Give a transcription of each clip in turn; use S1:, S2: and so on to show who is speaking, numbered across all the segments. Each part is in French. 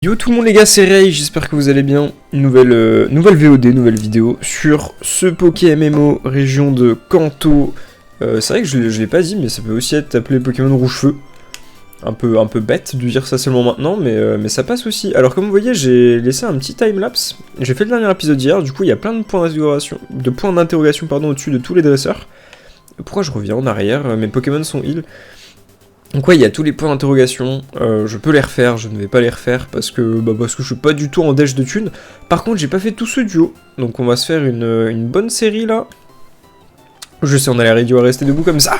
S1: Yo tout le monde les gars, c'est Ray, j'espère que vous allez bien. Nouvelle VOD, nouvelle vidéo sur ce Poké MMO région de Kanto. C'est vrai que je l'ai pas dit, mais ça peut aussi être appelé Pokémon Rouge-Feu. Un peu bête de dire ça seulement maintenant, mais ça passe aussi. Alors comme vous voyez, j'ai laissé un petit timelapse. J'ai fait le dernier épisode hier, du coup il y a plein de points d'interrogation au-dessus de tous les dresseurs. Pourquoi je reviens en arrière? Mes Pokémon sont heal. Donc ouais, il y a tous les points d'interrogation, je peux les refaire, je ne vais pas les refaire parce que je suis pas du tout en dèche de thunes. Par contre, j'ai pas fait tout ce duo, donc on va se faire une bonne série là. Je sais, on a l'air idiot à rester debout comme ça.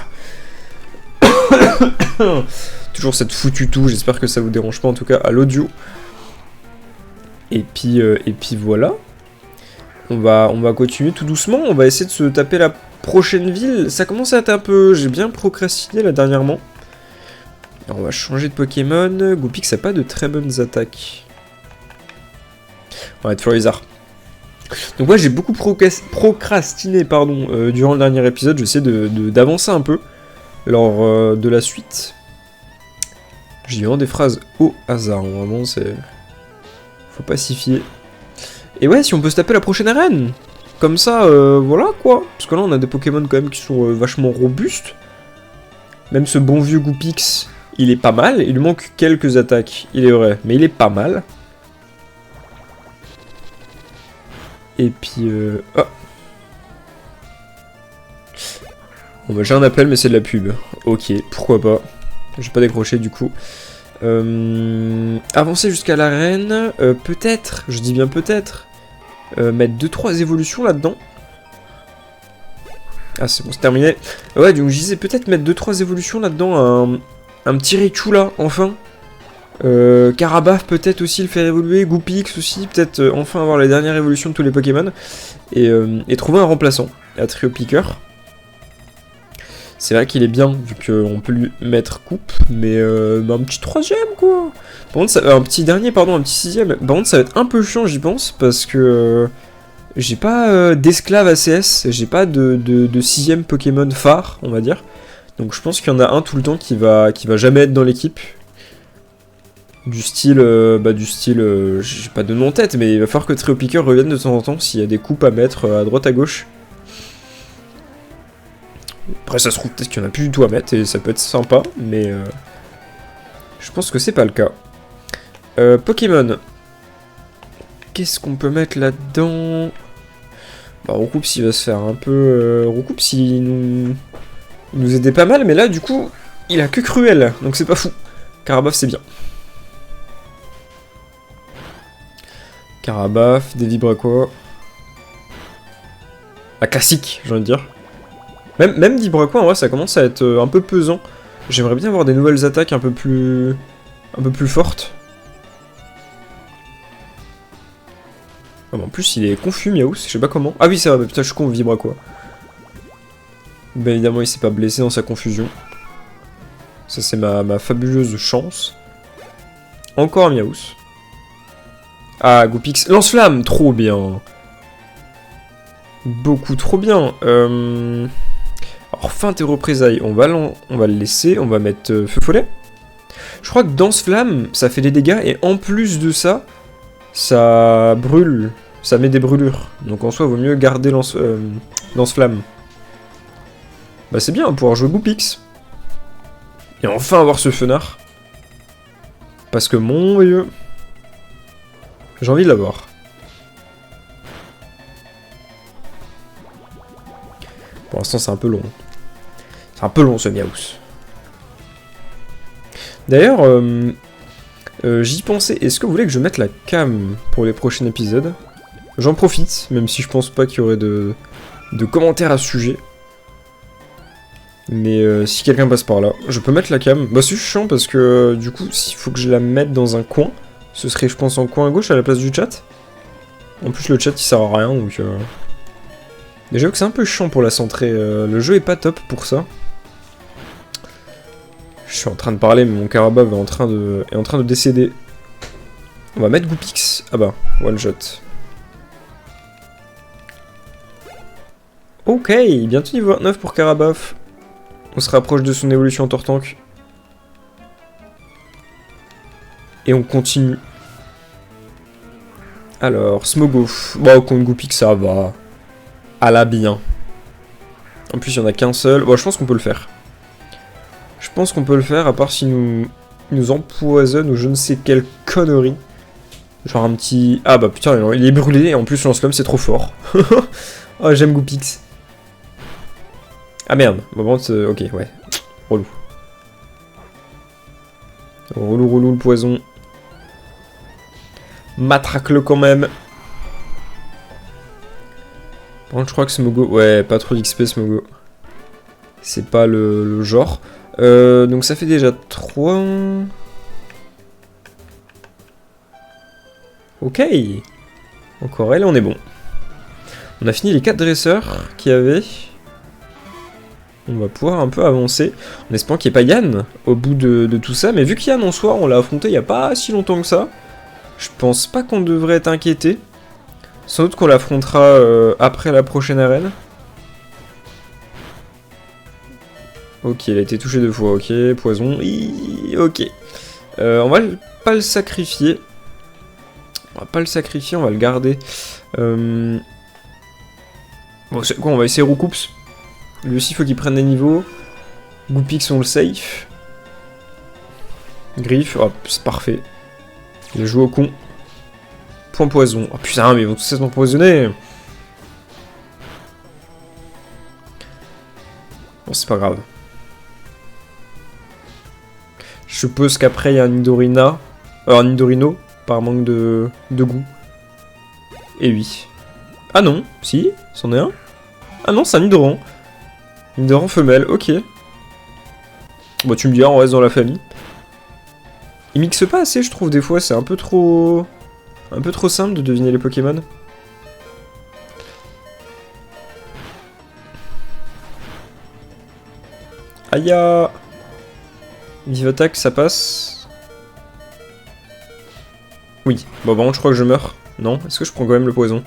S1: Toujours cette foutue toux, j'espère que ça vous dérange pas en tout cas à l'audio. Et puis voilà. On va continuer tout doucement, on va essayer de se taper la prochaine ville. Ça commence à être un peu... J'ai bien procrastiné là dernièrement. Alors on va changer de Pokémon. Goupix a pas de très bonnes attaques. On va être Florizard. Donc moi j'ai beaucoup procrastiné durant le dernier épisode. J'essaie d'avancer un peu lors de la suite. Je dis vraiment des phrases au hasard. Vraiment c'est... Faut pas s'y fier. Et ouais, si on peut se taper la prochaine arène. Comme ça, voilà quoi. Parce que là on a des Pokémon quand même qui sont vachement robustes. Même ce bon vieux Goupix... Il est pas mal, il lui manque quelques attaques, il est vrai, mais il est pas mal. Et puis... Oh. Bon bah j'ai un appel mais c'est de la pub. Ok, pourquoi pas. J'ai pas décroché du coup. Avancer jusqu'à l'arène, peut-être, je dis bien peut-être, mettre 2-3 évolutions là-dedans. Ah c'est bon, c'est terminé. Ouais, donc je disais peut-être mettre 2-3 évolutions là-dedans, un petit Raichu là, enfin. Karabaf peut-être aussi le faire évoluer, Goupix aussi, peut-être enfin avoir les dernières évolutions de tous les Pokémon. Et trouver un remplaçant à Trio Piqueur. C'est vrai qu'il est bien, vu qu'on peut lui mettre coupe, mais un petit troisième quoi. Par contre, un petit dernier, pardon, un petit sixième. Par contre, ça va être un peu chiant, j'y pense, parce que j'ai pas d'esclave ACS, j'ai pas de sixième Pokémon phare, on va dire. Donc je pense qu'il y en a un tout le temps qui va jamais être dans l'équipe. Du style, j'ai pas de nom en tête, mais il va falloir que Trio Piqueur revienne de temps en temps s'il y a des coupes à mettre à droite à gauche. Après ça se trouve peut-être qu'il y en a plus du tout à mettre et ça peut être sympa, mais je pense que c'est pas le cas. Pokémon. Qu'est-ce qu'on peut mettre là-dedans? Bah Roucoups il va se faire un peu... Roucoups il nous aidait pas mal, mais là, du coup, il a que Cruel, donc c'est pas fou. Karabaf, c'est bien. Karabaf, des Vibraquois. La classique, j'ai envie de dire. Même Vibraquois, en vrai, ça commence à être un peu pesant. J'aimerais bien avoir des nouvelles attaques un peu plus fortes. Ah, en plus, il est confus, Miaous, je sais pas comment. Ah oui, c'est vrai, putain, je suis con, Vibraquois. Bien évidemment, il s'est pas blessé dans sa confusion. Ça, c'est ma fabuleuse chance. Encore un Miaous. Ah, Goupix. Lance-flamme, trop bien. Beaucoup trop bien. Alors, feinte et représailles, on va le laisser. On va mettre feu follet. Je crois que Danse-flamme, ça fait des dégâts. Et en plus de ça, ça brûle. Ça met des brûlures. Donc en soi, il vaut mieux garder Danse-flamme. Bah c'est bien, on va pouvoir jouer Goupix. Et enfin avoir ce fenard. Parce que mon vieux... J'ai envie de l'avoir. Pour l'instant c'est un peu long. C'est un peu long ce Miaous. D'ailleurs, j'y pensais, est-ce que vous voulez que je mette la cam pour les prochains épisodes? J'en profite, même si je pense pas qu'il y aurait de commentaires à ce sujet. Mais si quelqu'un passe par là, je peux mettre la cam. Bah c'est chiant parce que du coup, s'il faut que je la mette dans un coin, ce serait je pense en coin à gauche à la place du chat. En plus le chat il sert à rien donc... Mais j'avoue que c'est un peu chiant pour la centrer, le jeu est pas top pour ça. Je suis en train de parler mais mon Karabaf est en train de décéder. On va mettre Goupix. Ah bah, one shot. Ok, bientôt niveau 29 pour Karabaf. On se rapproche de son évolution en Tortank. Et on continue. Alors, Smogo. Bon, contre Goupix, ça va. À la bien. En plus, il n'y en a qu'un seul. Bon, je pense qu'on peut le faire. Je pense qu'on peut le faire, à part si nous empoisonne ou je ne sais quelle connerie. Genre un petit... Ah bah putain, il est brûlé et en plus lance-flamme c'est trop fort. Oh, j'aime Goupix. Ah merde, bon, ok, ouais. Relou. Relou le poison. Matraque-le quand même. Par contre, je crois que Smogo... Ouais, pas trop d'XP Smogo. C'est pas le genre. Donc ça fait déjà 3... Ok. Encore elle, on est bon. On a fini les 4 dresseurs qu'il y avait. On va pouvoir un peu avancer. En espérant qu'il n'y ait pas Yann au bout de tout ça. Mais vu qu'Yann en soi, on l'a affronté il n'y a pas si longtemps que ça. Je pense pas qu'on devrait être inquiété. Sans doute qu'on l'affrontera après la prochaine arène. Ok, il a été touché 2 fois. Ok, poison. Ok. On va pas le sacrifier. On va pas le sacrifier, on va le garder. Bon, c'est quoi, on va essayer Roucoups. Lui aussi, il faut qu'il prenne des niveaux. Goupix, on le safe. Griffe, hop, c'est parfait. Il joue au con. Point poison. Oh putain, mais ils vont tous être empoisonnés. Bon, c'est pas grave. Je suppose qu'après, il y a un Nidorina. Un Nidorino, par manque de goût. Et oui. Ah non, si, c'en est un. Ah non, c'est un Nidoran. Nidoran femelle, ok. Bon, tu me diras, on reste dans la famille. Il mixe pas assez, je trouve, des fois, c'est un peu trop simple de deviner les Pokémon. Aïe. Vive attaque, ça passe. Oui. Bon, par contre, je crois que je meurs. Non, est-ce que je prends quand même le poison?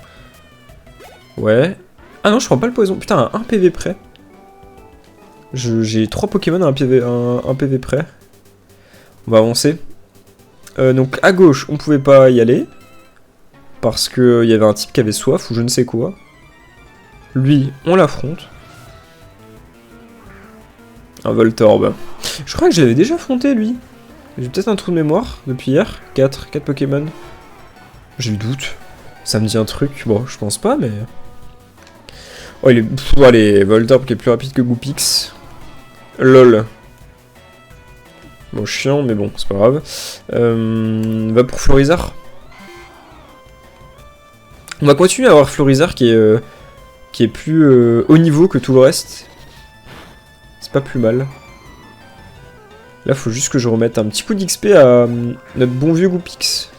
S1: Ouais. Ah non, je prends pas le poison. Putain, à 1 PV près. J'ai 3 Pokémon à 1 PV près. On va avancer. Donc, à gauche, on pouvait pas y aller. Parce qu'il y avait un type qui avait soif ou je ne sais quoi. Lui, on l'affronte. Un Voltorb. Je crois que j'avais déjà affronté lui. J'ai peut-être un trou de mémoire depuis hier. 4 Pokémon. J'ai le doute. Ça me dit un truc. Bon, je pense pas, mais... Oh, il est... Pff, allez, Voltorb qui est plus rapide que Goupix. LOL. Bon, chiant, mais bon, c'est pas grave. Va pour Florizard. On va continuer à avoir Florizard qui est plus haut niveau que tout le reste. C'est pas plus mal. Là, faut juste que je remette un petit coup d'XP à notre bon vieux Goupix.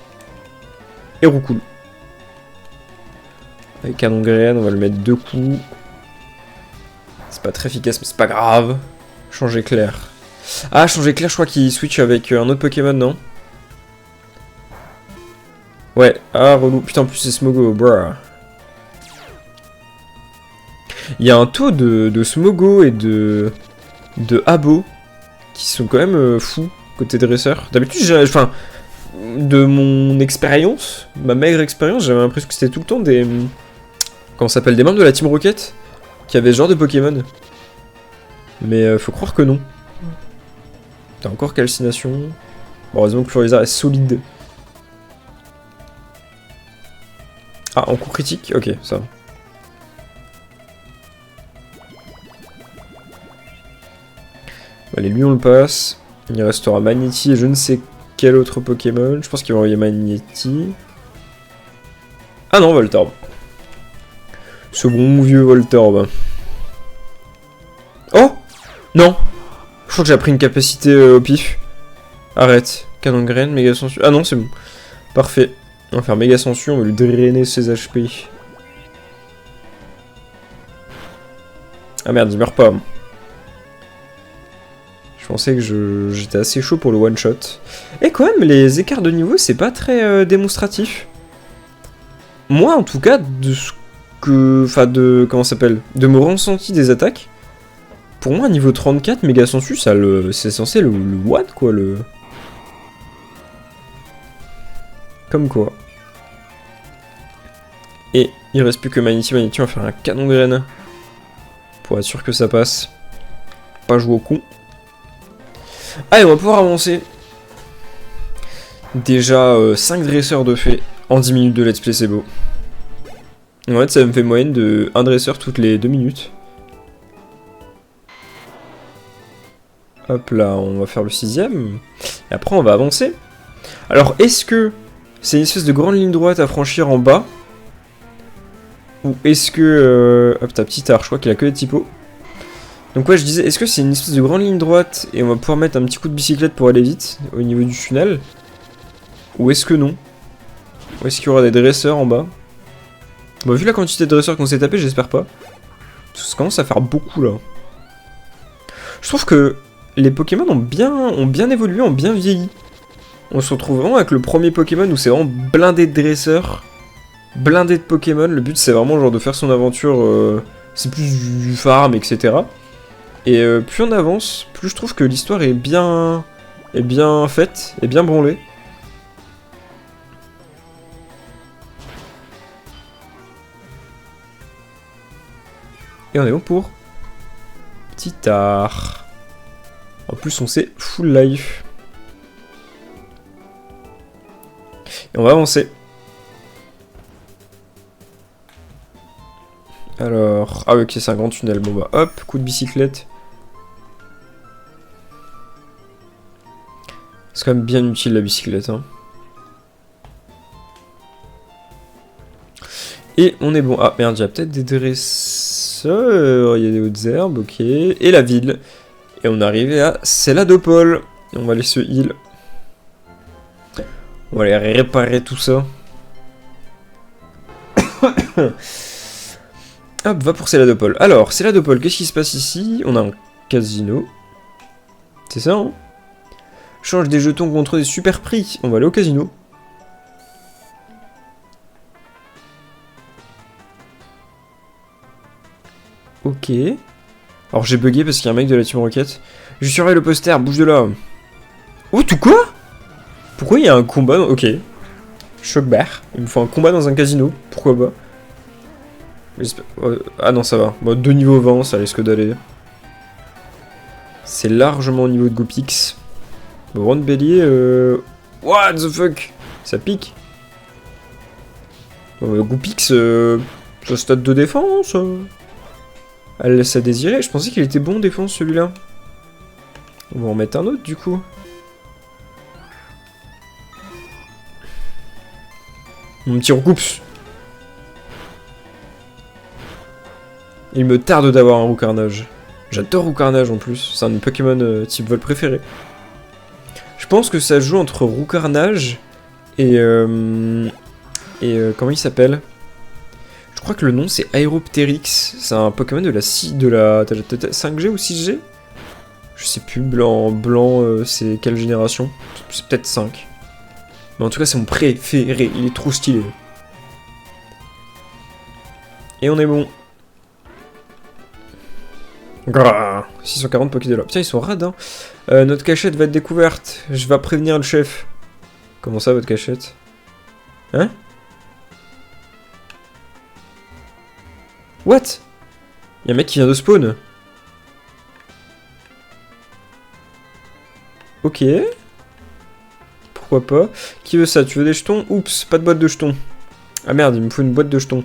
S1: Et Roucoule. Avec Canon Graine, on va le mettre 2 coups. C'est pas très efficace, mais c'est pas grave. Changer clair. Ah, changer clair, je crois qu'il switch avec un autre Pokémon, non? Ouais, ah, relou. Putain, en plus c'est Smogo, bruh. Il y a un taux de Smogo et de Abo qui sont quand même fous côté dresseur. D'habitude, enfin, de mon expérience, ma maigre expérience, j'avais l'impression que c'était tout le temps des... Comment ça s'appelle, des membres de la Team Rocket qui avaient ce genre de Pokémon. Mais faut croire que non. T'as encore calcination. Bon, heureusement que Florizard est solide. Ah, en coup critique? Ok, ça va. Allez, lui on le passe. Il restera Magnéti et je ne sais quel autre Pokémon. Je pense qu'il va envoyer Magnéti. Ah non, Voltorb. Ce bon vieux Voltorb. Oh non. Je crois que j'ai appris une capacité au pif. Arrête. Canon Graine, méga sensu. Ah non, c'est bon. Parfait. On va faire méga sensu, on va lui drainer ses HP. Ah merde, il meurt pas. Je pensais que j'étais assez chaud pour le one shot. Et quand même, les écarts de niveau, c'est pas très démonstratif. Moi, en tout cas, de ce que... Enfin, de... Comment ça s'appelle? De mon ressenti des attaques. Pour moi, niveau 34, méga sensu, ça c'est censé le one, quoi, le... Comme quoi. Il reste plus que Manity. Manity, on va faire un canon de graines. Pour être sûr que ça passe. Pas jouer au con. Allez, on va pouvoir avancer. Déjà 5 dresseurs de fait en 10 minutes de let's play, c'est beau. En fait, ça me fait moyenne de 1 dresseur toutes les 2 minutes. Hop là, on va faire le 6ème. Et après, on va avancer. Alors, est-ce que c'est une espèce de grande ligne droite à franchir en bas? Ou est-ce que... Hop, t'as petit art, je crois qu'il a que des typos. Donc ouais, je disais, est-ce que c'est une espèce de grande ligne droite et on va pouvoir mettre un petit coup de bicyclette pour aller vite au niveau du tunnel? Ou est-ce que non? Ou est-ce qu'il y aura des dresseurs en bas? Bon, vu la quantité de dresseurs qu'on s'est tapé, j'espère pas. Parce que ça commence à faire beaucoup là. Je trouve que les Pokémon ont bien évolué, ont bien vieilli. On se retrouve vraiment avec le premier Pokémon où c'est vraiment blindé de dresseurs, blindé de Pokémon. Le but c'est vraiment genre de faire son aventure, c'est plus du farm, etc. Et plus on avance, plus je trouve que l'histoire est bien faite, est bien branlée. Et on est bon pour petit art. En plus on sait full life. Et on va avancer. Alors... Ah ok, c'est un grand tunnel. Bon bah hop, coup de bicyclette. C'est quand même bien utile la bicyclette. Hein. Et on est bon. Ah merde, il y a peut-être des dresseurs. Il y a des hautes herbes, ok. Et la ville. Et on est arrivé à Céladopole. Et on va aller se heal. On va aller réparer tout ça. Hop, va pour Céladopole. Alors, Céladopole, qu'est-ce qui se passe ici? On a un casino. C'est ça, hein? Change des jetons contre des super prix. On va aller au casino. Ok. Alors j'ai bugué parce qu'il y a un mec de la Team Rocket. Je surveille le poster, bouge de là. Oh, tout quoi? Pourquoi il y a un combat dans... Ok. Choc bar. Il me faut un combat dans un casino. Pourquoi pas? Ah non, ça va. Bon, 2 niveaux 20, ça risque d'aller. C'est largement au niveau de Gopix. Bon, Ron Bélier, What the fuck? Ça pique. Bon, Gopix, sa stat de défense. Elle laisse à désirer. Je pensais qu'il était bon en défense, celui-là. On va en mettre un autre, du coup. Mon petit Roucoups. Il me tarde d'avoir un Roucarnage. J'adore Roucarnage en plus. C'est un de mes Pokémon type vol préféré. Je pense que ça joue entre Roucarnage et comment il s'appelle? Je crois que le nom c'est Aeroptérix. C'est un Pokémon de la 5G ou 6G? Je sais plus. Blanc, c'est quelle génération? C'est peut-être 5. Mais en tout cas, c'est mon préféré. Il est trop stylé. Et on est bon. Grrr, 640 Pokédollar. Putain, ils sont rades, hein. Notre cachette va être découverte. Je vais prévenir le chef. Comment ça, votre cachette? Hein? What? Y'a un mec qui vient de spawn. Ok. Pourquoi pas? Qui veut ça? Tu veux des jetons? Oups, pas de boîte de jetons. Ah merde, il me faut une boîte de jetons.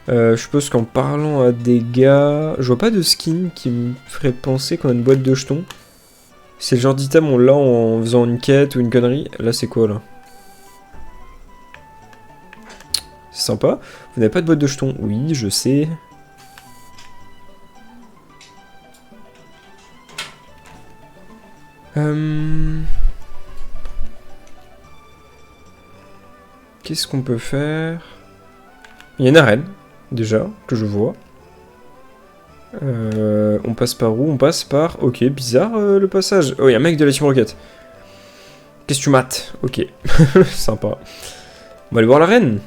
S1: Je suppose qu'en parlant à des gars... Je vois pas de skin qui me ferait penser qu'on a une boîte de jetons. C'est le genre d'item on l'a en faisant une quête ou une connerie. Là c'est quoi là? C'est sympa. Vous n'avez pas de boîte de jetons? Oui, je sais. Qu'est-ce qu'on peut faire? Il y a une arène, déjà, que je vois. On passe par où? On passe par... Ok, bizarre le passage. Oh, il y a un mec de la Team Rocket. Qu'est-ce que tu mates? Ok, sympa. On va aller voir l'arène.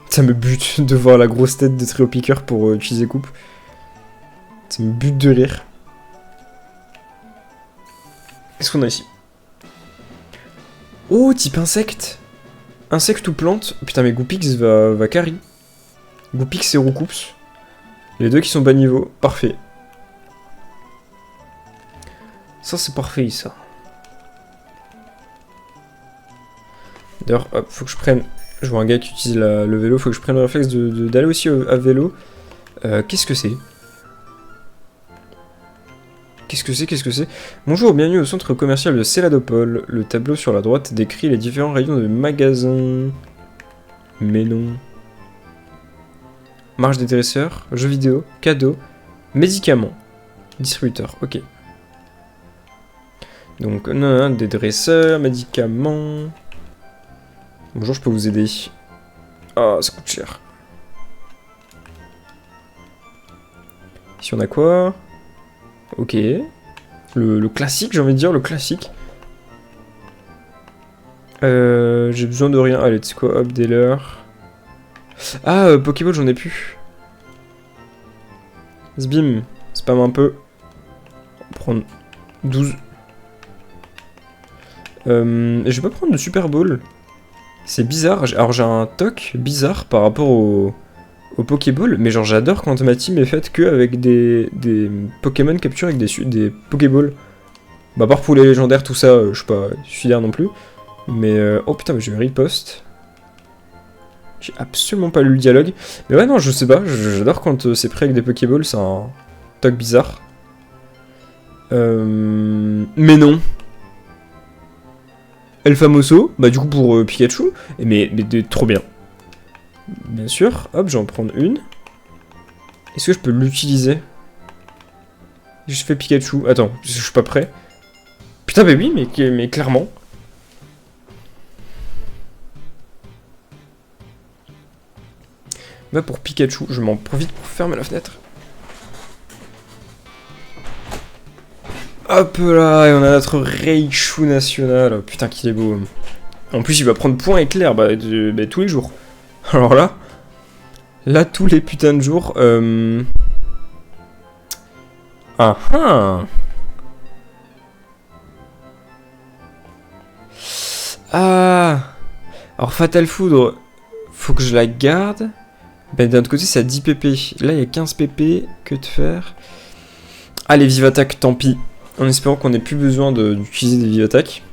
S1: Ça me bute de voir la grosse tête de Trio Piqueur pour utiliser coupe. Ça me bute de rire. Qu'est-ce qu'on a ici? Oh, type insecte. insecte ou plante. Putain, mais Goopix va carry. Goopix et Roucoups. Les deux qui sont bas niveau. Parfait. Ça, c'est parfait, ça. D'ailleurs, hop, faut que je prenne... Je vois un gars qui utilise le vélo. Faut que je prenne le réflexe d'aller aussi à vélo. Qu'est-ce que c'est? Qu'est-ce que c'est? Bonjour, bienvenue au centre commercial de Céladopole. Le tableau sur la droite décrit les différents rayons de magasins. Mais non. Marge des dresseurs, jeux vidéo, cadeaux, médicaments, distributeurs, ok. Donc, non, des dresseurs, médicaments... Bonjour, je peux vous aider. Ah, ça coûte cher. Ici, on a quoi? Ok. Le classique, j'ai envie de dire, le classique. J'ai besoin de rien. Allez, tu sais quoi, hop, dealer. Ah, Pokéball, j'en ai plus. Sbim, spam un peu. On va prendre 12. Je vais pas prendre de Super Ball. C'est bizarre. Alors, j'ai un toc bizarre par rapport au Pokéball, mais genre, j'adore quand ma team est faite que avec des Pokémon capture avec des Pokéballs. Bah, à part pour les légendaires, tout ça, je suis pas fidèle non plus. Mais, oh putain, mais j'ai un riposte. J'ai absolument pas lu le dialogue. Mais ouais, non, je sais pas. J'adore quand c'est prêt avec des Pokéballs. C'est un toc bizarre. Mais non. El Famoso. Bah, du coup, pour Pikachu. Mais trop bien. Bien sûr. Hop, je vais en prendre une. Est-ce que je peux l'utiliser? Je fais Pikachu. Attends, je suis pas prêt. Putain, mais oui, mais clairement. Va pour Pikachu, je m'en profite pour fermer la fenêtre. Hop là, et on a notre Raichu national. Oh, putain, qu'il est beau. En plus, il va prendre point éclair tous les jours. Alors là, tous les putains de jours. Ah ah. Ah. Alors, Fatal Foudre, faut que je la garde. Ben, d'un autre côté, c'est à 10 pp. Là, il y a 15 pp. Que de faire? Allez, Vive Attaque, tant pis. En espérant qu'on n'ait plus besoin d'utiliser des Vive Attaque.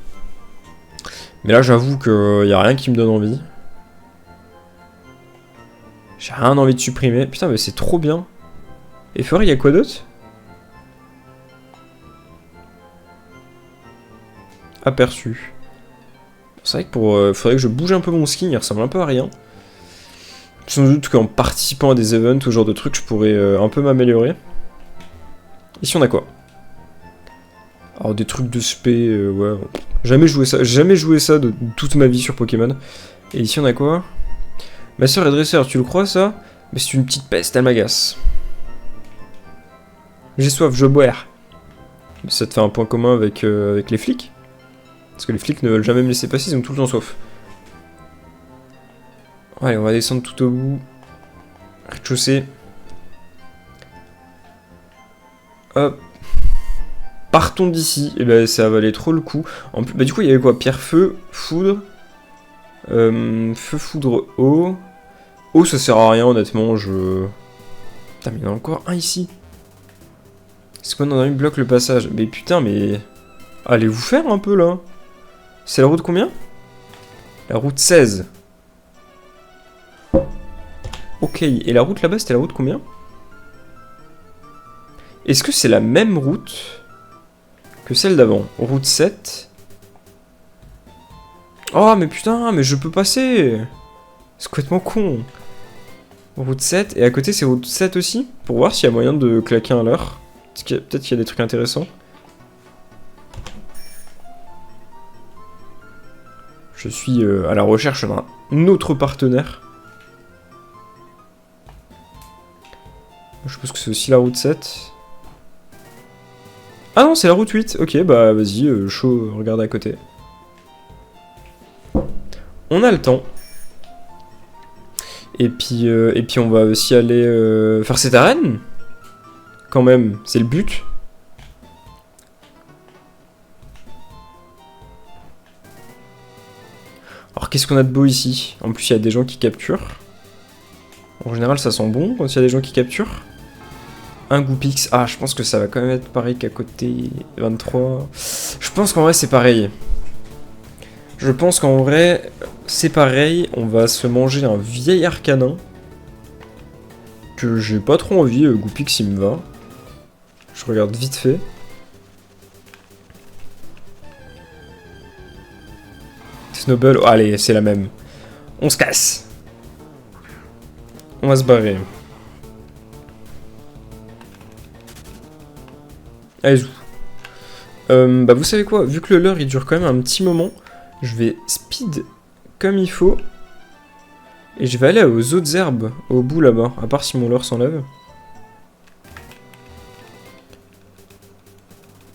S1: Mais là, j'avoue qu'il n'y a rien qui me donne envie. J'ai rien envie de supprimer. Putain, mais c'est trop bien. Et Furry, il y a quoi d'autre? Aperçu. C'est vrai que faudrait que je bouge un peu mon skin, il ressemble un peu à rien. Sans doute qu'en participant à des events ou ce genre de trucs, je pourrais un peu m'améliorer. Ici, on a quoi? Alors, des trucs de spé, ouais. Jamais joué ça de toute ma vie sur Pokémon. Et ici, on a quoi? Ma soeur est dresseur, tu le crois, ça? Mais c'est une petite peste, elle m'agace. J'ai soif, je boire. Ça te fait un point commun avec les flics? Parce que les flics ne veulent jamais me laisser passer, ils ont tout le temps soif. Allez, on va descendre tout au bout. Rez-de-chaussée. Hop. Partons d'ici. Et ben, ça valait trop le coup. En plus, bah, du coup, il y avait quoi? Pierre, feu, foudre. Feu, foudre, eau. Eau, ça sert à rien, honnêtement. Putain, mais il y en a encore un ici. C'est quoi, dans un bloque le passage? Mais putain, mais... Allez vous faire un peu, là. C'est la route combien? La route 16. Ok, et la route là-bas, c'était la route combien? Est-ce que c'est la même route que celle d'avant? Route 7. Oh, mais putain, mais je peux passer. C'est complètement con. Route 7, et à côté, c'est route 7 aussi? Pour voir s'il y a moyen de claquer un leurre. Peut-être qu'il y a des trucs intéressants. Je suis à la recherche d'un autre partenaire. Je suppose que c'est aussi la route 7. Ah non, c'est la route 8. Ok, bah vas-y, chaud, regarde à côté. On a le temps. Et puis on va aussi aller faire cette arène. Quand même, c'est le but. Alors qu'est-ce qu'on a de beau ici? En plus il y a des gens qui capturent. En général ça sent bon quand il y a des gens qui capturent. Un Goopix. Ah je pense que ça va quand même être pareil qu'à côté 23. Je pense qu'en vrai c'est pareil. Je pense qu'en vrai c'est pareil. On va se manger un vieil arcanin. Que j'ai pas trop envie. Goopix il me va. Je regarde vite fait. Snowball, oh, allez, c'est la même. On se casse. On va se barrer. Allez, bah vous savez quoi, vu que le leurre il dure quand même un petit moment, je vais speed comme il faut. Et je vais aller aux autres herbes, au bout là-bas, à part si mon leurre s'enlève.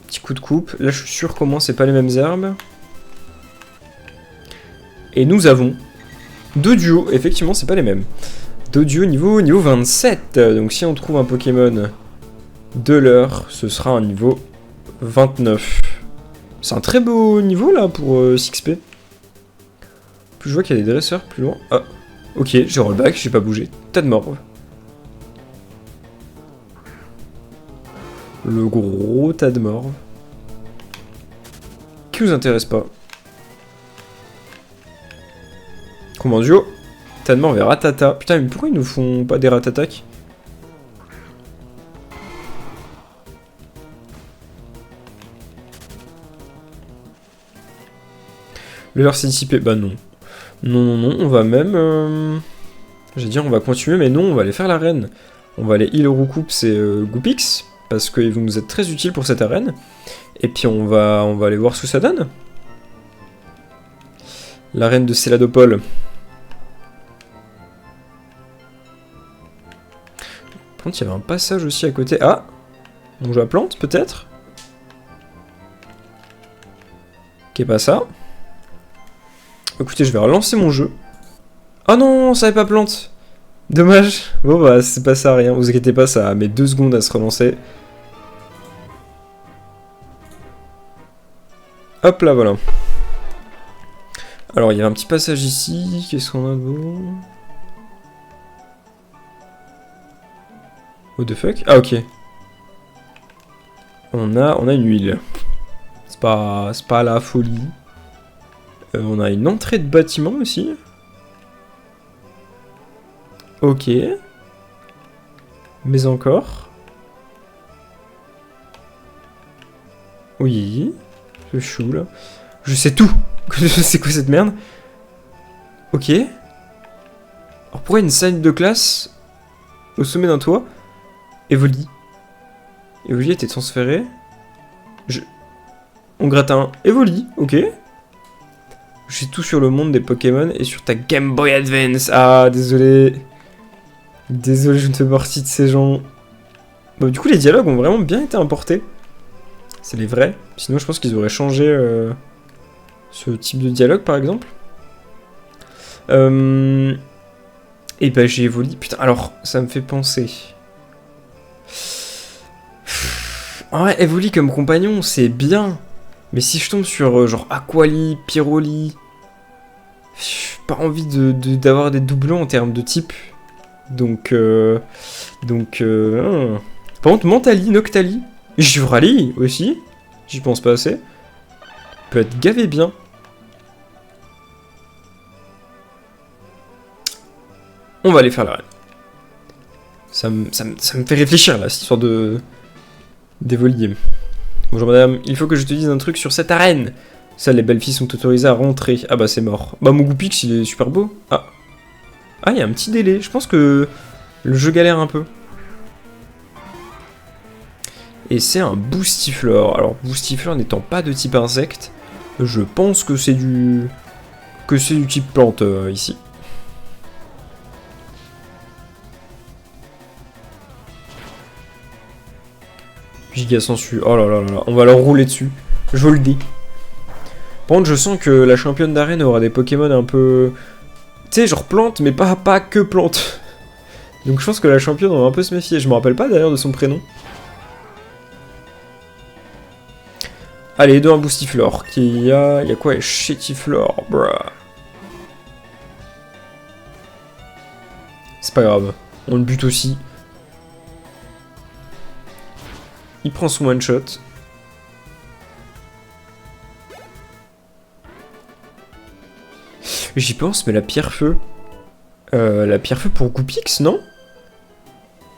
S1: Petit coup de coupe. Là je suis sûr qu'au moins c'est pas les mêmes herbes. Et nous avons 2 duos, effectivement c'est pas les mêmes. 2 duos niveau 27, donc si on trouve un Pokémon de l'heure, ce sera un niveau 29. C'est un très beau niveau là pour 6P. Plus je vois qu'il y a des dresseurs plus loin. Ah, ok, j'ai rollback, j'ai pas bougé. Tas de morve. Le gros tas de morve. Qui vous intéresse pas. Commandio, tas de morve et ratata. Putain, mais pourquoi ils nous font pas des ratataques? Le leurre s'est dissipé. Bah non. Non, on va même... J'allais dire on va continuer, mais non, on va aller faire l'arène. On va aller heal Roucoups et Goopix, parce qu'ils vont nous être très utiles pour cette arène. Et puis on va aller voir ce que ça donne. L'arène de Céladopole. Par contre, il y avait un passage aussi à côté. Ah! On joue à plante, peut-être? Ok, pas ça. Écoutez, je vais relancer mon jeu. Oh non, ça avait pas plante. Dommage. Bon bah, c'est pas ça, rien. Vous inquiétez pas, ça met 2 secondes à se relancer. Hop là, voilà. Alors, il y a un petit passage ici. Qu'est-ce qu'on a de beau? What the fuck? Ah, ok. On a une huile. C'est pas la folie. On a une entrée de bâtiment aussi. Ok. Mais encore. Oui. C'est chou là. Je sais tout. C'est quoi cette merde? Ok. Alors pourquoi une salle de classe au sommet d'un toit? Evoli. Evoli était transféré. On gratte un Evoli, ok. J'ai tout sur le monde des Pokémon et sur ta Game Boy Advance. Ah, désolé. Désolé, je ne fais partie de ces gens. Bon, du coup, les dialogues ont vraiment bien été importés. C'est les vrais. Sinon, je pense qu'ils auraient changé ce type de dialogue, par exemple. Et bah, j'ai évolué. Putain, alors, ça me fait penser. En vrai, Evoli comme compagnon, c'est bien. Mais si je tombe sur genre Aquali, Pyroli, j'ai pas envie d'avoir des doublons en termes de type. Donc Par contre, Mentali, Noctali, Jurali aussi, j'y pense pas assez, peut être gavé bien. On va aller faire l'arène. Ça me fait réfléchir là, cette histoire d'évoluer. Bonjour madame, il faut que je te dise un truc sur cette arène. Seules les belles filles sont autorisées à rentrer. Ah bah c'est mort. Bah mon Goopix il est super beau. Ah, il y a un petit délai. Je pense que le jeu galère un peu. Et c'est un Boostiflore. Alors Boostiflore n'étant pas de type insecte, je pense que c'est du type plante ici. Giga sensu. Oh là là là là. On va leur rouler dessus. Je vous le dis. Par contre, je sens que la championne d'arène aura des Pokémon un peu... Tu sais, genre plante, mais pas que plante. Donc je pense que la championne, on va un peu se méfier. Je me rappelle pas d'ailleurs de son prénom. Allez, deux un Boostiflore. Il y a quoi? Chétiflore, bruh. pas grave. On le bute aussi. Il prend son one shot. J'y pense, mais la pierre feu. La pierre feu pour Goupix, non?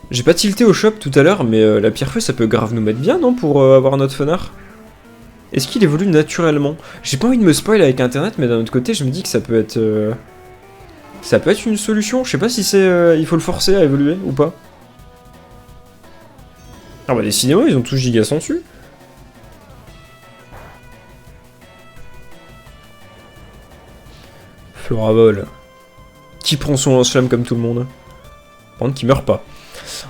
S1: J'ai pas tilté au shop tout à l'heure, mais la pierre feu ça peut grave nous mettre bien, non? Pour avoir notre fenard. Est-ce qu'il évolue naturellement? J'ai pas envie de me spoil avec internet, mais d'un autre côté, je me dis que ça peut être. Ça peut être une solution. Je sais pas si c'est. Il faut le forcer à évoluer ou pas. Ah bah décidément, ils ont tous giga sensu. Floravol. Qui prend son lance-flamme comme tout le monde. Par contre, qui meurt pas.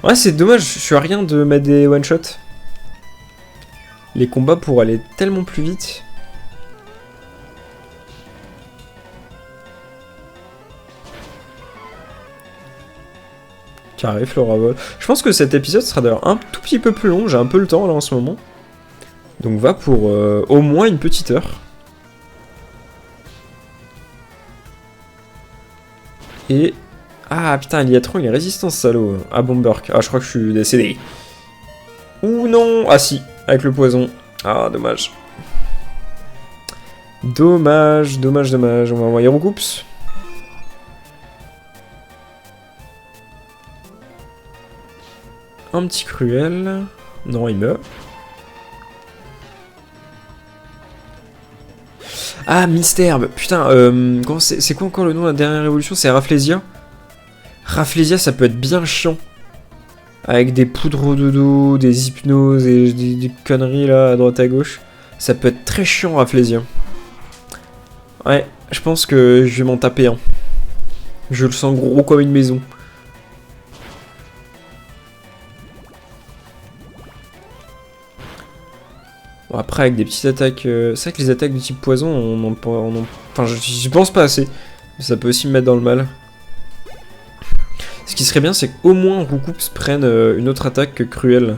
S1: Ouais, c'est dommage, je suis à rien de mettre des one-shots. Les combats pourraient aller tellement plus vite. Carré, Floravol. Je pense que cet épisode sera d'ailleurs un tout petit peu plus long, j'ai un peu le temps là en ce moment. Donc va pour au moins une petite heure. Et... Ah putain, Liatron il est résistant ce salaud. Ah Bomberk. Ah je crois que je suis décédé. Ouh non. Ah si, avec le poison. Ah dommage. Dommage, dommage, dommage. On va envoyer Roucoups. Un petit cruel. Non, il meurt. Ah, Mystherbe. Putain, c'est quoi encore le nom de la dernière évolution? C'est Rafflesia. Rafflesia, ça peut être bien chiant. Avec des poudres au dodo, des hypnoses et des conneries là, à droite à gauche. Ça peut être très chiant, Rafflesia. Ouais, je pense que je vais m'en taper un. Je le sens gros comme une maison. Bon, après, avec des petites attaques... C'est vrai que les attaques de type poison, enfin, j'y pense pas assez. Mais ça peut aussi me mettre dans le mal. Ce qui serait bien, c'est qu'au moins Roucoups prenne une autre attaque que Cruel.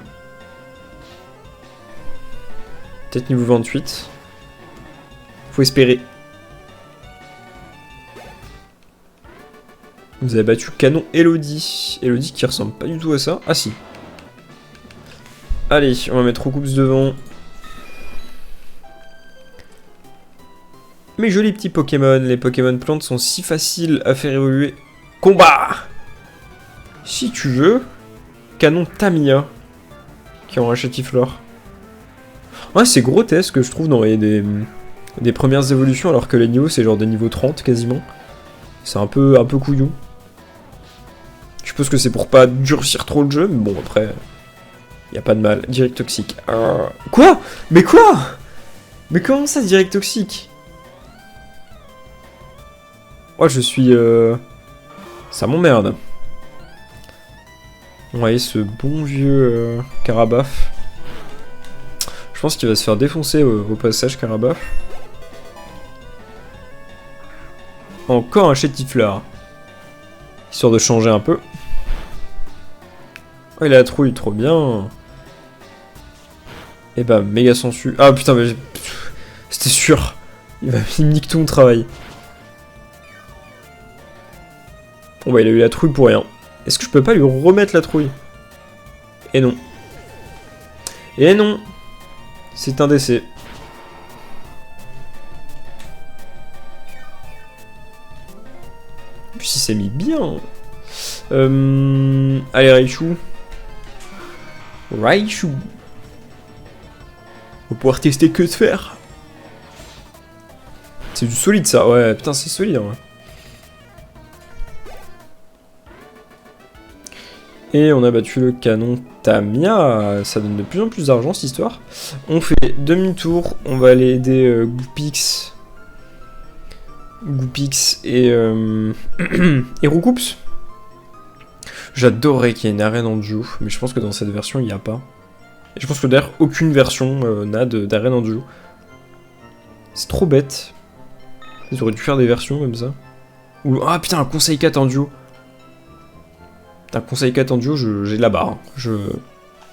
S1: Peut-être niveau 28. Faut espérer. Vous avez battu Canon Elodie. Elodie qui ressemble pas du tout à ça. Ah si. Allez, on va mettre Roucoups devant. Mes jolis petits Pokémon. Les Pokémon plantes sont si faciles à faire évoluer. Combat! Si tu veux. Canon Tamiya. Qui en rachète Tiflor. Ouais, c'est grotesque, je trouve, d'envoyer des premières évolutions, alors que les niveaux, c'est genre des niveaux 30, quasiment. C'est un peu couillon. Je suppose que c'est pour pas durcir trop le jeu, mais bon, après... Y a pas de mal. Direct toxique. Quoi? Mais quoi? Mais comment ça, direct toxique? Oh, je suis... Ça m'emmerde. On va aller ce bon vieux Carabaf. Je pense qu'il va se faire défoncer au passage, Carabaf. Encore un chétiflard. Histoire de changer un peu. Oh, il a la trouille, trop bien. Et bah, méga sensu. Ah putain, mais c'était sûr. Il me nique tout mon travail. Bon bah, il a eu la trouille pour rien. Est-ce que je peux pas lui remettre la trouille? Et non. Et non. C'est un décès. Puis il s'est mis bien. Allez, Raichu. Raichu. On va pouvoir tester que de faire. C'est du solide ça, ouais, putain c'est solide hein. Et on a battu le canon Tamiya, ça donne de plus en plus d'argent cette histoire. On fait demi-tour, on va aller aider Goupix. Goupix et et Roucoups. J'adorerais qu'il y ait une arène en duo, mais je pense que dans cette version il n'y a pas. Et je pense que d'ailleurs aucune version n'a d'arène en duo. C'est trop bête. Ils auraient dû faire des versions comme ça. Ou ah putain un conseil 4 en duo. Un conseil 4 en duo, j'ai de la barre.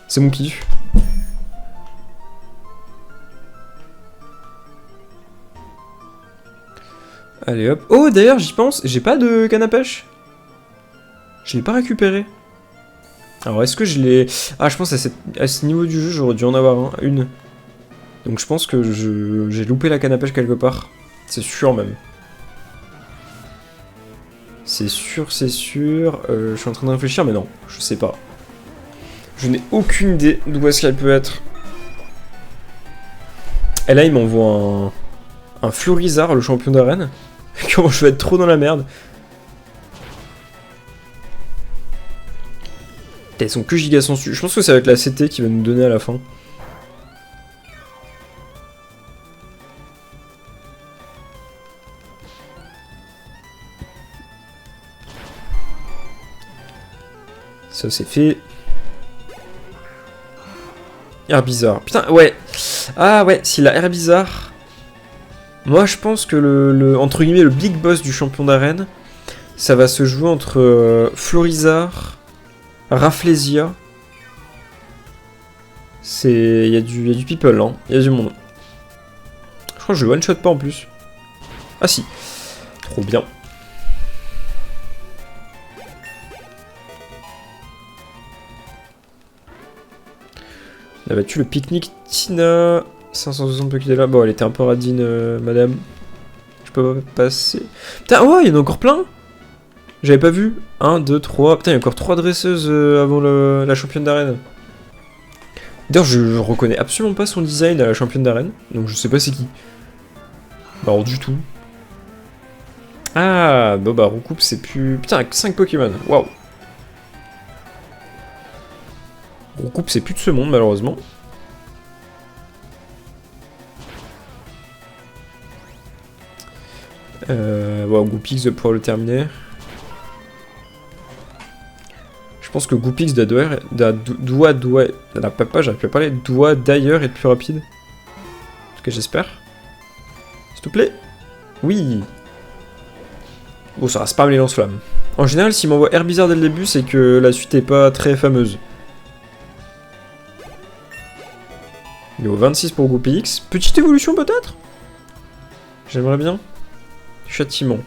S1: C'est mon kiff. Allez hop. Oh d'ailleurs j'y pense, j'ai pas de canne à pêche. Je l'ai pas récupéré. Alors est-ce que je l'ai... Ah je pense à ce niveau du jeu j'aurais dû en avoir une. Donc je pense que j'ai loupé la canne à pêche quelque part. C'est sûr même. C'est sûr, c'est sûr. Je suis en train de réfléchir mais non, je sais pas. Je n'ai aucune idée d'où est-ce qu'elle peut être. Et là il m'envoie un Florizard, le champion d'arène. Comment je vais être trop dans la merde. Elles sont que giga sensu. Je pense que ça va être la CT qui va nous donner à la fin. Ça c'est fait. Herbizarre. Putain, ouais. Ah ouais, s'il a Herbizarre. Moi je pense que entre guillemets, le big boss du champion d'arène, ça va se jouer entre Florizard, Rafflesia. Il y a du people, hein. Il y a du monde. Je crois que je le one-shot pas en plus. Ah si. Trop bien. On a battu le pique-nique Tina. 560 PQD là. Bon, elle était un peu radine, madame. Je peux pas passer. Putain, ouais, il y en a encore plein. J'avais pas vu. 1, 2, 3. Putain, il y a encore 3 dresseuses avant la championne d'arène. D'ailleurs, je reconnais absolument pas son design à la championne d'arène. Donc je sais pas c'est qui. Bah, alors, du tout. Ah, bon bah, recoupe, c'est plus... Putain, 5 Pokémon. Waouh. Recoupe, c'est plus de ce monde, malheureusement. Wow, Goopix va pouvoir le terminer. Je pense que Goopix doit j'arrive plus à parler, doit d'ailleurs être plus rapide. En tout cas, j'espère. S'il te plaît. Oui. Bon, ça va spam les lance-flammes. En général, s'il m'envoie Herbizarre dès le début, c'est que la suite est pas très fameuse. Niveau 26 pour Goopix. Petite évolution peut-être? J'aimerais bien. Châtiment.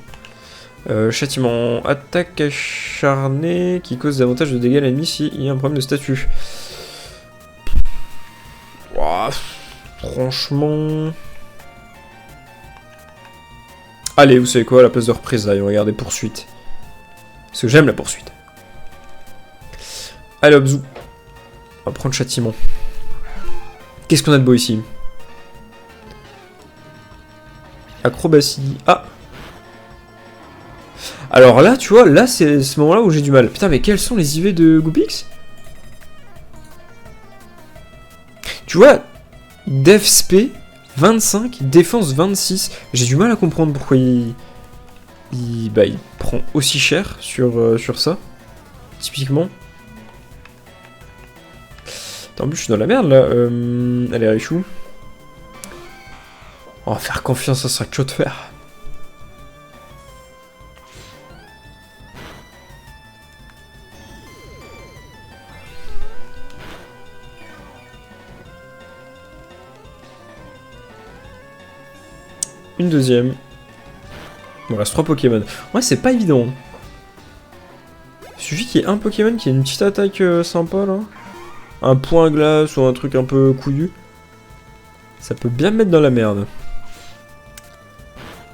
S1: Châtiment. Attaque acharnée qui cause davantage de dégâts à l'ennemi s'il y a un problème de statut. Ouah, franchement... Allez, vous savez quoi, à la place de représailles, on va regarder poursuite. Parce que j'aime la poursuite. Allez, hop, zou. On va prendre châtiment. Qu'est-ce qu'on a de beau ici? Acrobatie. Ah! Alors là, tu vois, là, c'est ce moment-là où j'ai du mal. Putain, mais quels sont les IV de Goopix? Tu vois, Def Sp 25, défense 26. J'ai du mal à comprendre pourquoi il prend aussi cher sur ça. Typiquement. Attends, en plus, je suis dans la merde, là. Allez, Richou. On va faire confiance à sa queue de fer. Une deuxième. Il me reste 3 Pokémon. Ouais, c'est pas évident. Il suffit qu'il y ait un Pokémon qui ait une petite attaque sympa, là. Un point glace ou un truc un peu couillu. Ça peut bien me mettre dans la merde.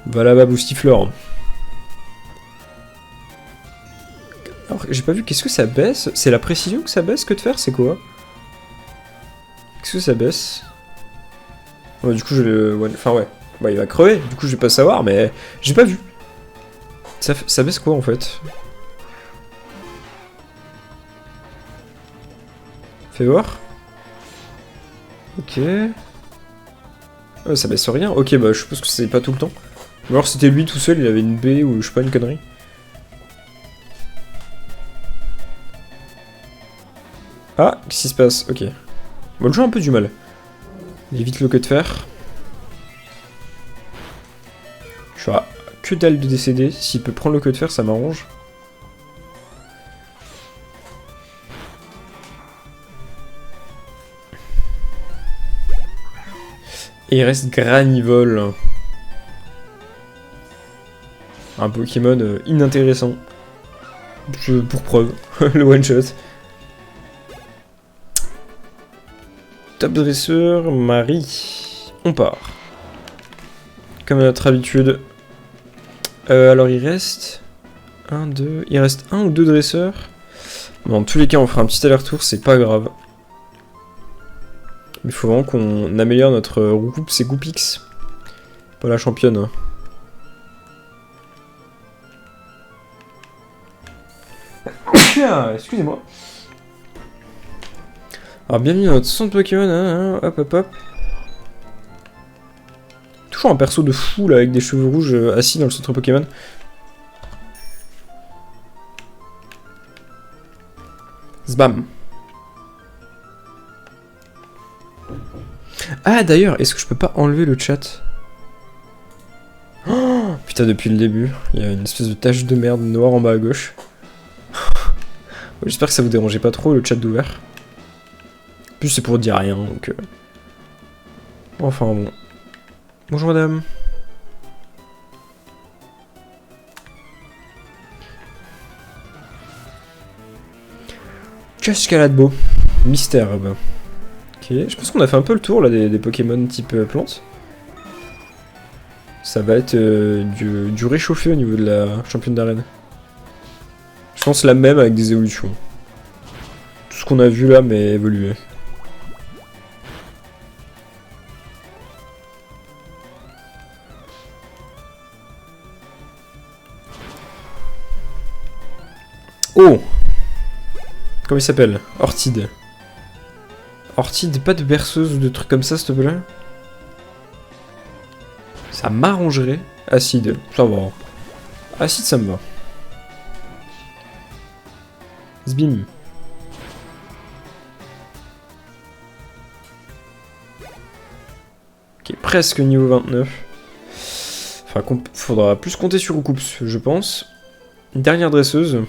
S1: Voilà, Boostifleur. Alors, j'ai pas vu, qu'est-ce que ça baisse? C'est la précision que ça baisse que de faire? C'est quoi? Qu'est-ce que ça baisse? Ouais, du coup, je le... Enfin, ouais. Bah, il va crever, du coup, je vais pas savoir, mais j'ai pas vu. Ça baisse quoi, en fait? Fais voir. Ok. Ça baisse rien. Ok, bah, je suppose que c'est pas tout le temps. Ou alors c'était lui tout seul, il avait une baie ou je sais pas, une connerie. Ah, qu'est-ce qui se passe? Ok. Bon, le jeu a un peu du mal. Il évite le queue de fer. Je suis à que dalle de décéder. S'il peut prendre le queue de fer, ça m'arrange. Et il reste Granivol. Un Pokémon inintéressant. Pour preuve, le one shot. Top dresseur, Marie. On part. Comme à notre habitude. Alors il reste... Il reste un ou deux dresseurs. Dans tous les cas, on fera un petit aller-retour, c'est pas grave. Il faut vraiment qu'on améliore notre Roucoups et Goupix. Pas la championne. Hein. Excusez-moi. Alors bienvenue dans notre centre Pokémon, hein, hop hop hop. Toujours un perso de fou là avec des cheveux rouges assis dans le centre Pokémon. Zbam. Ah d'ailleurs, est-ce que je peux pas enlever le chat? Oh, putain, depuis le début, il y a une espèce de tache de merde noire en bas à gauche. J'espère que ça vous dérangeait pas trop le chat d'ouvert. En plus c'est pour dire rien donc... Enfin bon. Bonjour madame. Cascalade beau. Mystère. Bah. Ok, je pense qu'on a fait un peu le tour là des Pokémon type plante. Ça va être du réchauffé au niveau de la championne d'arène. Je pense la même avec des évolutions. Tout ce qu'on a vu là mais évolué. Oh! Comment il s'appelle? Ortide. Ortide, pas de berceuse ou de trucs comme ça, s'il te plaît? Ça m'arrangerait. Acide, ça va. Acide, ça me va. Zbim. Ok, presque niveau 29. Enfin, faudra plus compter sur Roucoups, je pense. Une dernière dresseuse.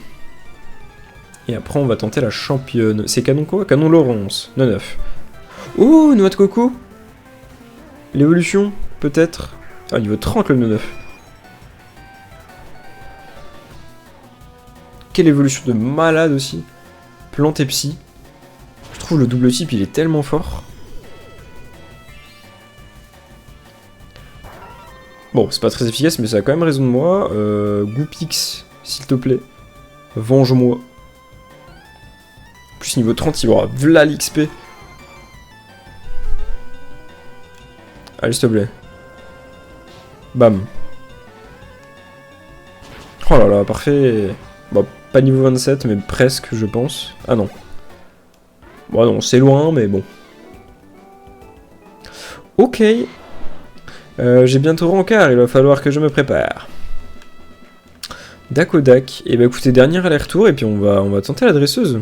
S1: Et après, on va tenter la championne. C'est canon quoi? Canon Laurence. 9-9. Oh, noix de coco. L'évolution, peut-être. Ah, niveau 30 le 9-9. Quelle évolution de malade aussi. Plante et psy. Je trouve le double type, il est tellement fort. Bon, c'est pas très efficace, mais ça a quand même raison de moi. Goupix, s'il te plaît. Venge-moi. Plus niveau 30, il aura v'là l'XP. Allez, s'il te plaît. Bam. Oh là là, parfait. Bon, pas niveau 27, mais presque, je pense. Ah non. Bon, non, c'est loin, mais bon. Ok. J'ai bientôt rencard, il va falloir que je me prépare. Dakodak. Et bah écoutez, dernier aller-retour, et puis on va tenter la dresseuse.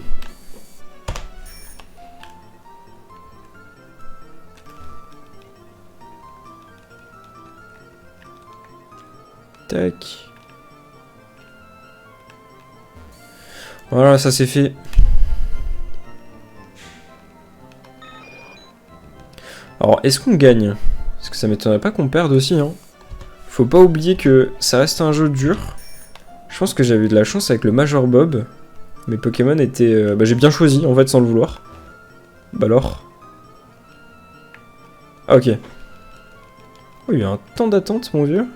S1: Tac. Voilà, ça c'est fait. Alors, est-ce qu'on gagne? Parce que ça m'étonnerait pas qu'on perde aussi, hein. Faut pas oublier que ça reste un jeu dur. Je pense que j'avais eu de la chance avec le Major Bob. Mes Pokémon étaient... bah j'ai bien choisi, en fait, sans le vouloir. Bah alors. Ah, ok. Oh, il y a un temps d'attente, mon vieux.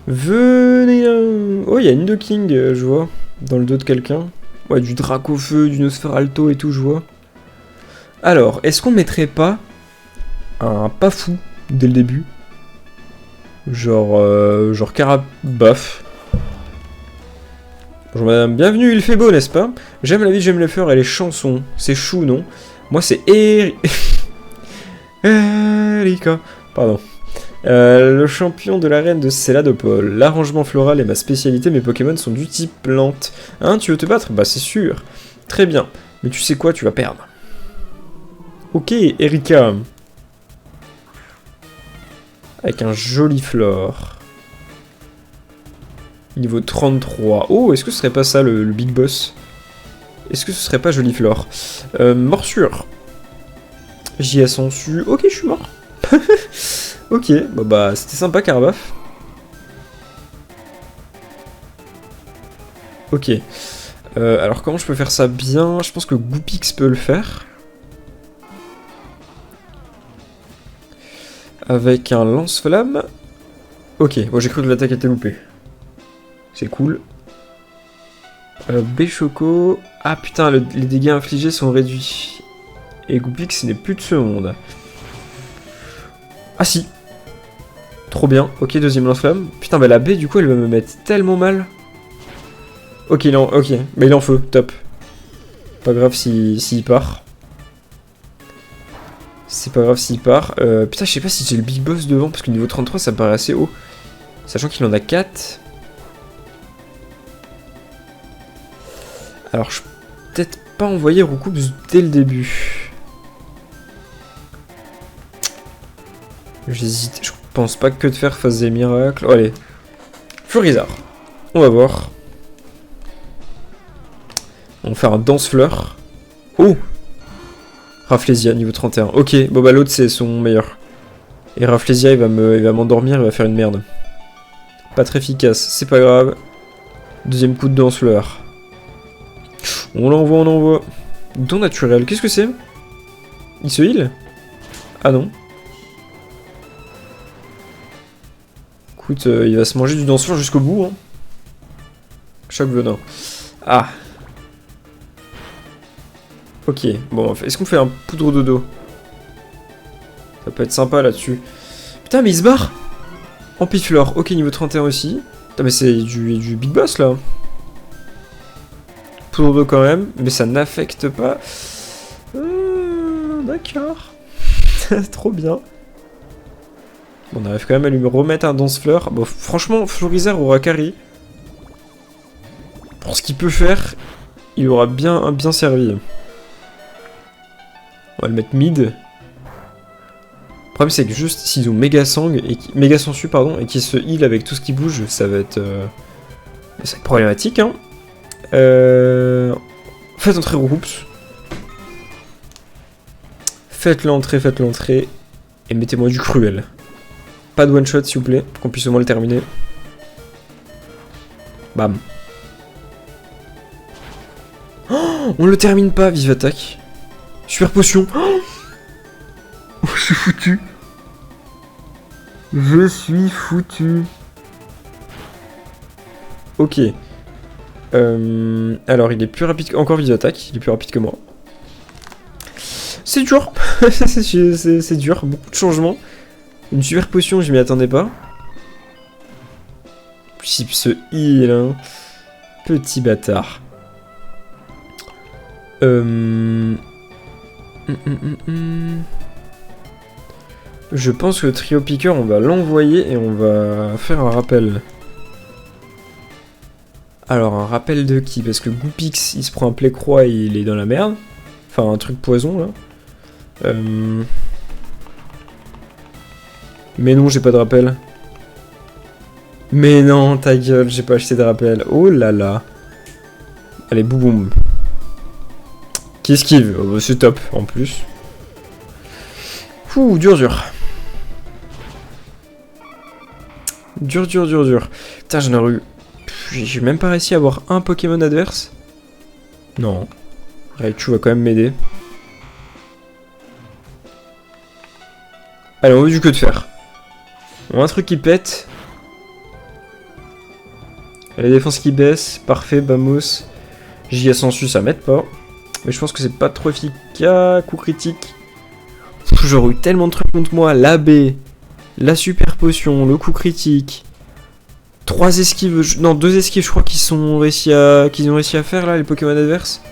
S1: Venez là. Oh, il y a une de King, je vois, dans le dos de quelqu'un. Ouais, du Dracofeu, du Nosferalto et tout, je vois. Alors, est-ce qu'on mettrait pas un pas fou dès le début? Genre Carabaf. Bonjour madame, bienvenue, il fait beau, n'est-ce pas? J'aime la vie, j'aime les fleurs et les chansons. C'est chou, non? Moi, c'est Erika. Pardon. Le champion de l'arène de Céladopole. L'arrangement floral est ma spécialité, mes Pokémon sont du type plante. Hein, tu veux te battre? Bah c'est sûr. Très bien. Mais tu sais quoi, tu vas perdre. Ok, Erika. Avec un joli flore. Niveau 33. Oh, est-ce que ce serait pas ça le big boss? Est-ce que ce serait pas joli flore? Morsure. J'y ai sensu. Ok, je suis mort. Ok, bah c'était sympa Carabaf. Ok. Alors comment je peux faire ça bien? Je pense que Goopix peut le faire. Avec un lance-flamme. Ok, bon j'ai cru que l'attaque était loupée. C'est cool. Béchoco. Ah putain, les dégâts infligés sont réduits. Et Goopix n'est plus de ce monde. Ah si. Trop bien. Ok, deuxième lance-flamme. Putain, bah la baie, du coup, elle va me mettre tellement mal. Ok, ok, mais il est en feu, top. Pas grave s'il part. C'est pas grave s'il part. Putain, je sais pas si j'ai le big boss devant, parce que niveau 33, ça me paraît assez haut. Sachant qu'il en a 4. Alors, je peux peut-être pas envoyer Roucoups dès le début. J'hésite, je pense pas que de faire face des miracles. Oh, allez. Florizard. On va voir. On va faire un danse-fleur. Oh! Rafflesia, niveau 31. Ok, bon bah l'autre c'est son meilleur. Et Rafflesia il va m'endormir, il va faire une merde. Pas très efficace, c'est pas grave. Deuxième coup de danse-fleur. On l'envoie. Don naturel, qu'est-ce que c'est? Il se heal? Ah non. Écoute, il va se manger du danse-fleur jusqu'au bout. Hein. Choc venin. Ah. Ok, bon, est-ce qu'on fait un poudre de dos? Ça peut être sympa là-dessus. Putain, mais il se barre! Ampiflore, ok, niveau 31 aussi. Putain, mais c'est du big boss là. Poudre de dos quand même, mais ça n'affecte pas. D'accord. Trop bien. Bon, on arrive quand même à lui remettre un danse-fleur. Bon, franchement, Florizard aura carry. Pour ce qu'il peut faire, il aura bien servi. On va le mettre mid. Le problème c'est que juste s'ils ont méga sensu pardon, et qu'ils se heal avec tout ce qui bouge, ça va être problématique. Hein. Faites entrer Roucoups. Faites l'entrée. Et mettez-moi du cruel. Pas de one shot s'il vous plaît, pour qu'on puisse au moins le terminer. Bam. Oh, on le termine pas, vive attaque. Super potion. Oh, je suis foutu. Je suis foutu. Ok. Alors, il est plus rapide. Encore vive attaque. Il est plus rapide que moi. C'est dur. C'est dur. Beaucoup de changements. Une super potion, je m'y attendais pas. Puis ce heal, hein. Petit bâtard. Je pense que le trio piqueur, on va l'envoyer et on va faire un rappel. Alors, un rappel de qui? Parce que Goopix, il se prend un Plécroix et il est dans la merde. Enfin, un truc poison, là. Mais non, j'ai pas de rappel. Mais non, ta gueule, j'ai pas acheté de rappel. Oh là là. Allez, bouboum. Qui esquive? Oh, bah, c'est top, en plus. Ouh, dur. Dur. Putain, j'en aurais eu... J'ai même pas réussi à avoir un Pokémon adverse. Non. Raichu va quand même m'aider. Allez, on veut du que de faire. On a un truc qui pète. La défense qui baisse. Parfait, Bamos. Giga Sensu, ça m'aide pas. Mais je pense que c'est pas trop efficace. Coup critique. J'aurais eu tellement de trucs contre moi. La baie. La super potion, le coup critique, 3 esquives, non 2 esquives je crois qu'ils ont réussi à faire là les Pokémon adverses.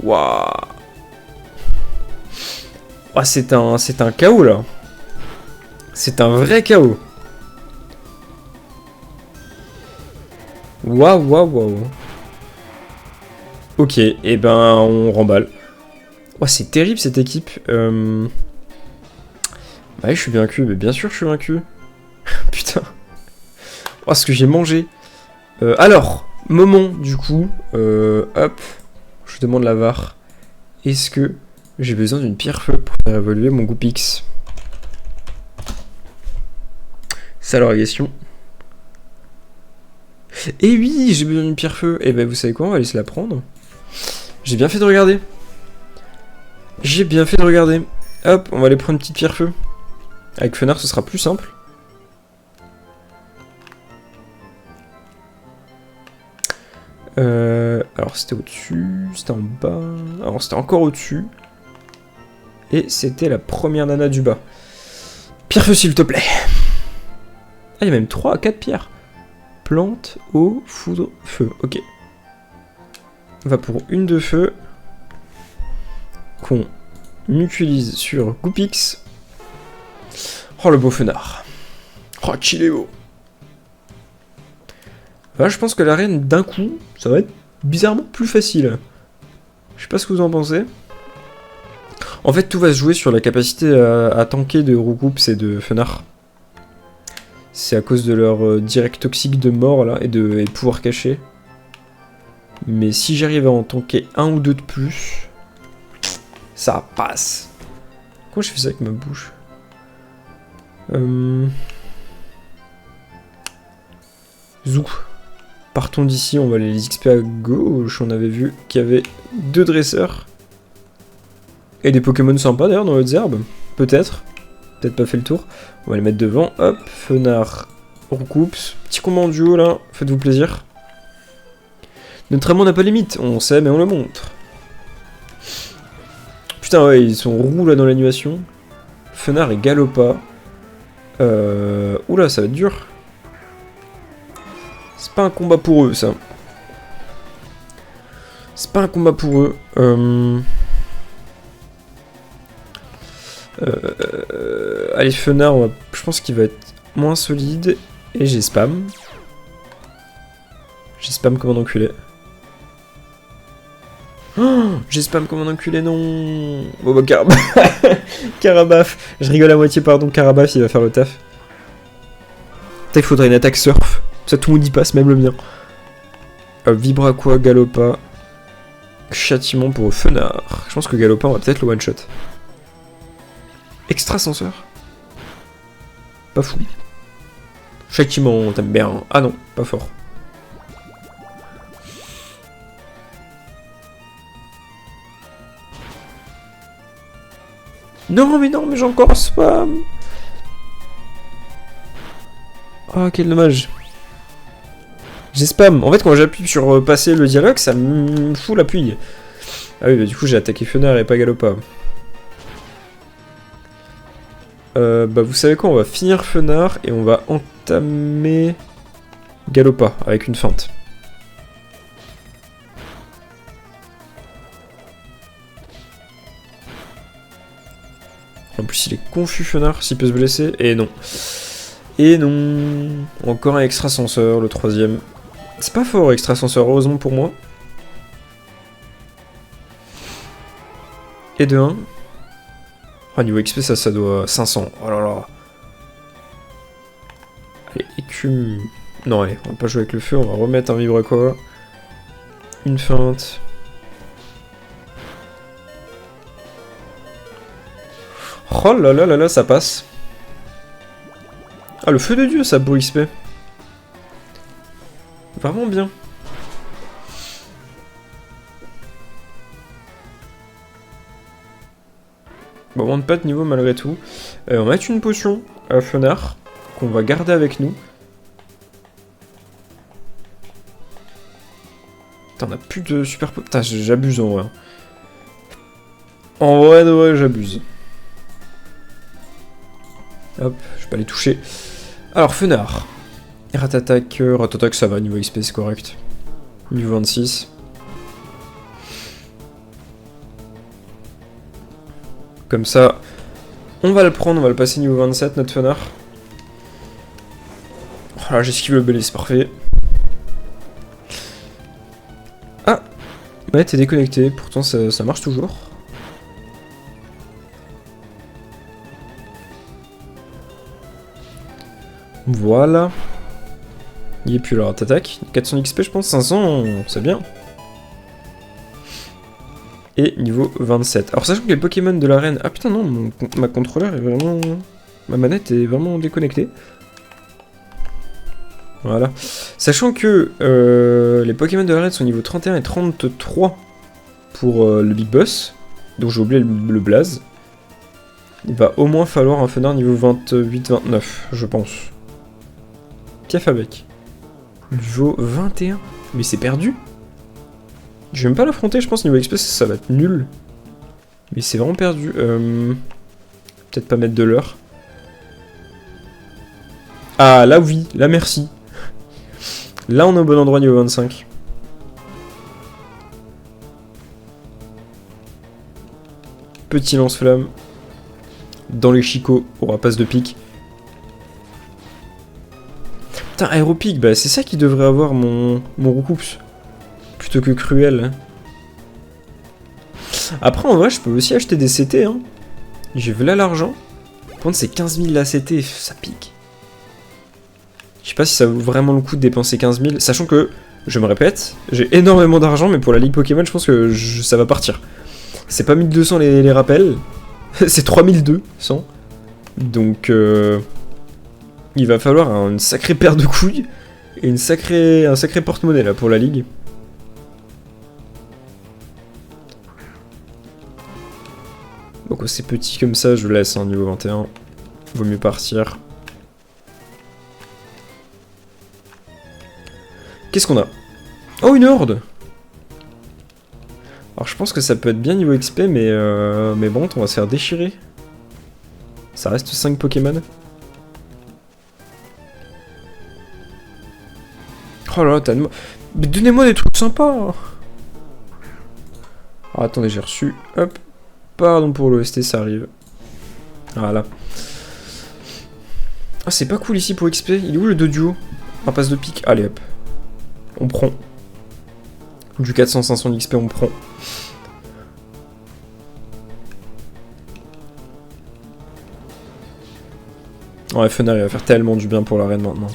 S1: Waouh. Ah, c'est un chaos là. C'est un vrai chaos. Waouh. Ok, et ben on remballe. Oh, c'est terrible cette équipe. Ouais, je suis vaincu, mais bien sûr je suis vaincu. Putain. Oh, ce que j'ai mangé. Alors, moment du coup. Hop. Je demande la VAR. Est-ce que j'ai besoin d'une pierre feu pour faire évoluer mon Goopix? ça alors la question. Et oui, j'ai besoin d'une pierre feu. Et ben vous savez quoi, on va aller se la prendre. J'ai bien fait de regarder. J'ai bien fait de regarder. Hop, on va aller prendre une petite pierre feu. Avec Fenard, ce sera plus simple. Alors c'était au-dessus, c'était en bas. Alors c'était encore au-dessus. Et c'était la première nana du bas. Pierre feu s'il te plaît. Ah, il y a même 3 à 4 pierres. Plante, eau, foudre, feu. Ok. On va pour une de feu. Qu'on utilise sur Goopix. Oh le beau Fenard. Oh Chiléo. Là je pense que l'arène d'un coup, ça va être bizarrement plus facile. Je sais pas ce que vous en pensez. En fait tout va se jouer sur la capacité à tanker de Roucoups et de Fenard. C'est à cause de leur direct toxique de mort là et de pouvoir caché. Mais si j'arrive à en tanker un ou deux de plus, ça passe. Comment je fais ça avec ma bouche? Zou. Partons d'ici, on va aller les XP à gauche. On avait vu qu'il y avait 2 dresseurs. Et des Pokémon sympas d'ailleurs dans les herbes. Peut-être. Peut-être pas fait le tour. On va les mettre devant. Hop, Fenard, Roucoups. Petit combat en duo là, faites-vous plaisir. Notre amour n'a pas de limite, on sait mais on le montre. Putain ouais, ils sont roux là dans l'animation. Fenard et Galopa. Oula, ça va être dur. C'est pas un combat pour eux, ça. C'est pas un combat pour eux. Allez, Fenard, je pense qu'il va être moins solide. Et j'ai spam. J'ai spam comme un enculé. Oh, j'ai spam comme un enculé, non. Bon bah Carabaf. Carabaf. Je rigole à moitié, pardon. Carabaf, il va faire le taf. Putain, il faudrait une attaque surf. Ça, tout le monde y passe, même le mien. Vibraqua, Galopa. Châtiment pour Fenard. Je pense que Galopa, on va peut-être le one-shot. Extrasenseur. Pas fou. Châtiment, t'aimes bien. Ah non, pas fort. Non, mais j'ai encore spam. Oh, quel dommage. J'ai spam. En fait, quand j'appuie sur passer le dialogue, ça me fout l'appui. Ah oui, bah du coup, j'ai attaqué Fenard et pas Galopa. Bah vous savez quoi, on va finir Fenard et on va entamer Galopa avec une feinte. En plus il est confus Fenard, s'il peut se blesser, et non. Et non. Encore un extrasenseur, le troisième. C'est pas fort extrasenseur, heureusement pour moi. Et de 1. Oh, niveau XP, ça doit 500. Oh là là. Allez, écume. Non, allez, on va pas jouer avec le feu, on va remettre un Vibraqua. Une feinte. Oh là là là là, ça passe. Ah, le feu de Dieu, ça beau XP. Vraiment bien. Bon, on ne pas de niveau malgré tout. On va mettre une potion à Fenard qu'on va garder avec nous. Putain, on a plus de super... Putain, j'abuse en vrai. En vrai de vrai, j'abuse. Hop, je vais pas les toucher. Alors, Fenard. Ratatac, ça va, niveau XP, c'est correct. Niveau 26. Comme ça, on va le prendre, on va le passer niveau 27, notre Fenard. Voilà, j'esquive le belé, c'est parfait. Ah, ouais, t'es déconnecté, pourtant ça marche toujours. Voilà. Il est plus là, t'attaques. 400 XP, je pense, 500, c'est bien. Et niveau 27. Alors sachant que les Pokémon de l'arène... Ah putain non, ma contrôleur est vraiment... Ma manette est vraiment déconnectée. Voilà. Sachant que les Pokémon de l'arène sont niveau 31 et 33 pour le Big Boss, donc j'ai oublié le blaze. Il va au moins falloir un Fenard niveau 28-29, je pense. Piaf avec. Niveau 21. Mais c'est perdu. Je vais même pas l'affronter, je pense, niveau XP, ça va être nul. Mais c'est vraiment perdu. Peut-être pas mettre de l'heure. Ah, là oui, là merci. Là on est au bon endroit niveau 25. Petit lance-flamme. Dans les chicots, au rapace de pique. Putain, aéropique, bah c'est ça qui devrait avoir mon Roucoups. Plutôt que cruel. Après, en vrai, je peux aussi acheter des CT. Hein. J'ai là l'argent. Par contre, c'est 15 000 la CT, ça pique. Je sais pas si ça vaut vraiment le coup de dépenser 15 000. Sachant que, je me répète, j'ai énormément d'argent, mais pour la Ligue Pokémon, je pense que ça va partir. C'est pas 1200 les rappels. C'est 3200. Donc, il va falloir une sacrée paire de couilles. Et un sacré porte-monnaie là pour la Ligue. Donc c'est petit comme ça, je laisse hein, niveau 21. Vaut mieux partir. Qu'est-ce qu'on a? Oh, une horde! Alors je pense que ça peut être bien niveau XP, mais bon, on va se faire déchirer. Ça reste 5 Pokémon. Oh là là, mais donnez-moi des trucs sympas! Ah, attendez, j'ai reçu. Hop. Pardon pour l'OST, ça arrive. Voilà. Ah, c'est pas cool ici pour XP. Il est où le Doduo? Un passe de pique. Allez hop. On prend. Du 400-500 XP, on prend. Ouais, Fenard, il va faire tellement du bien pour l'arène maintenant.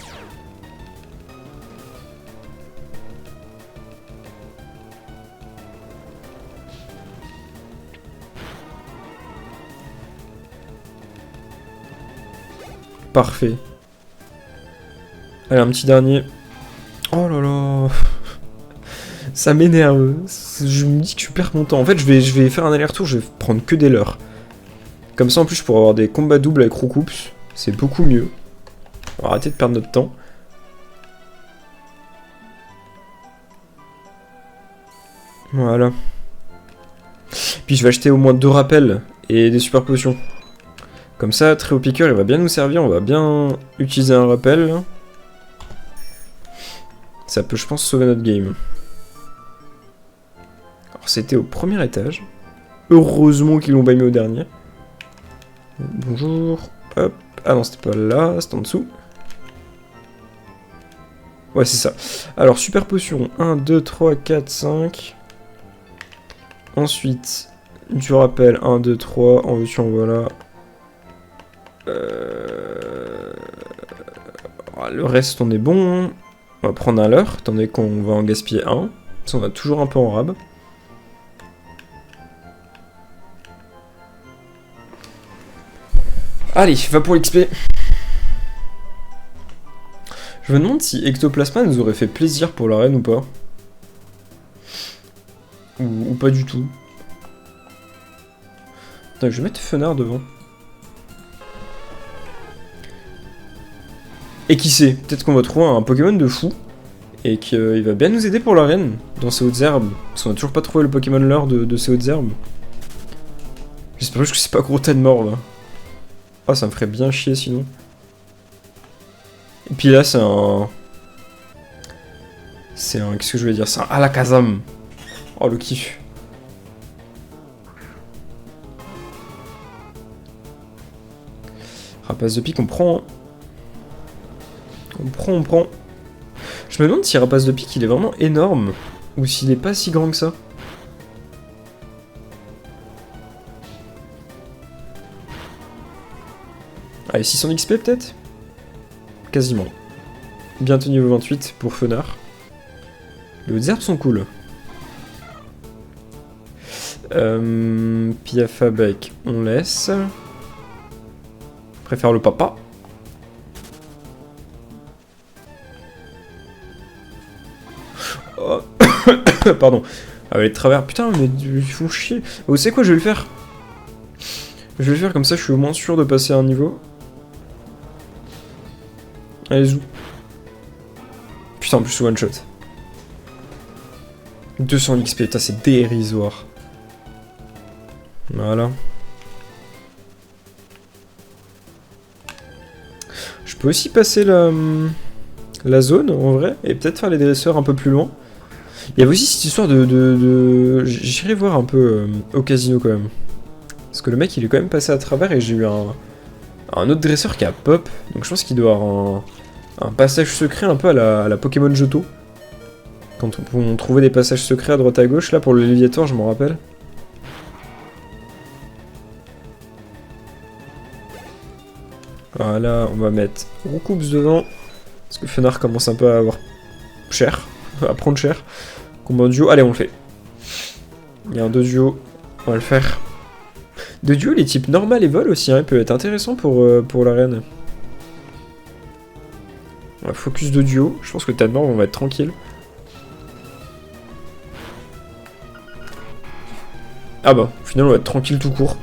S1: Parfait. Allez, un petit dernier. Oh là là. Ça m'énerve. Je me dis que je perds mon temps. En fait, je vais faire un aller-retour, je vais prendre que des leurres. Comme ça, en plus, je pourrais avoir des combats doubles avec Roucoups. C'est beaucoup mieux. On va arrêter de perdre notre temps. Voilà. Puis je vais acheter au moins 2 rappels et des super potions. Comme ça, Tréo Piqueur, il va bien nous servir. On va bien utiliser un rappel. Ça peut, je pense, sauver notre game. Alors, c'était au premier étage. Heureusement qu'ils l'ont pas mis au dernier. Bonjour. Hop. Ah non, c'était pas là, c'était en dessous. Ouais, c'est ça. Alors, super potion. 1, 2, 3, 4, 5. Ensuite, du rappel. 1, 2, 3. En veux-tu, en voilà. Le reste, on est bon. On va prendre un leurre, étant donné qu'on va en gaspiller un. Ça, on a toujours un peu en rab. Allez, va pour l'XP. Je me demande si Ectoplasma nous aurait fait plaisir pour l'arène ou pas. Ou pas du tout. Attends, je vais mettre Fenard devant. Et qui sait, peut-être qu'on va trouver un Pokémon de fou. Et qu'il va bien nous aider pour l'arène, dans ces hautes herbes. Parce qu'on a toujours pas trouvé le Pokémon leurre de ces hautes herbes. J'espère juste que c'est pas gros tas de mort là. Ah, ça me ferait bien chier sinon. Et puis là, c'est un... Qu'est-ce que je voulais dire? C'est un Alakazam. Oh, le kiff. Rapace de pique, on prend. On prend. Je me demande si Rapace de pique, il est vraiment énorme. Ou s'il est pas si grand que ça. Allez, 600 XP peut-être? Quasiment. Bientôt niveau 28 pour Fenard. Les hautes herbes sont cool. Piafabec, on laisse. Préfère le papa. Pardon. Ah, les travers. Putain, mais ils font chier. Vous savez quoi, je vais le faire. Je vais le faire comme ça, je suis au moins sûr de passer un niveau. Allez, zou. Putain, en plus, one shot. 200 XP, putain, c'est dérisoire. Voilà. Je peux aussi passer la zone, en vrai, et peut-être faire les dresseurs un peu plus loin. Il y avait aussi cette histoire J'irai voir un peu au casino, quand même. Parce que le mec, il est quand même passé à travers, et j'ai eu un autre dresseur qui a pop. Donc je pense qu'il doit avoir un passage secret un peu à la Pokémon Johto. Quand on trouvait des passages secrets à droite à gauche, là, pour le Léviator, je m'en rappelle. Voilà, on va mettre Roucoups devant. Parce que Fenard commence un peu à avoir cher. À prendre cher. Combat en duo. Allez, on le fait. Il y a un 2 duo. On va le faire. 2 duo, les types normal et vol aussi. Hein, peut être intéressant pour l'arène. On va focus 2 duo. Je pense que tellement on va être tranquille. Ah bah, au final, on va être tranquille tout court.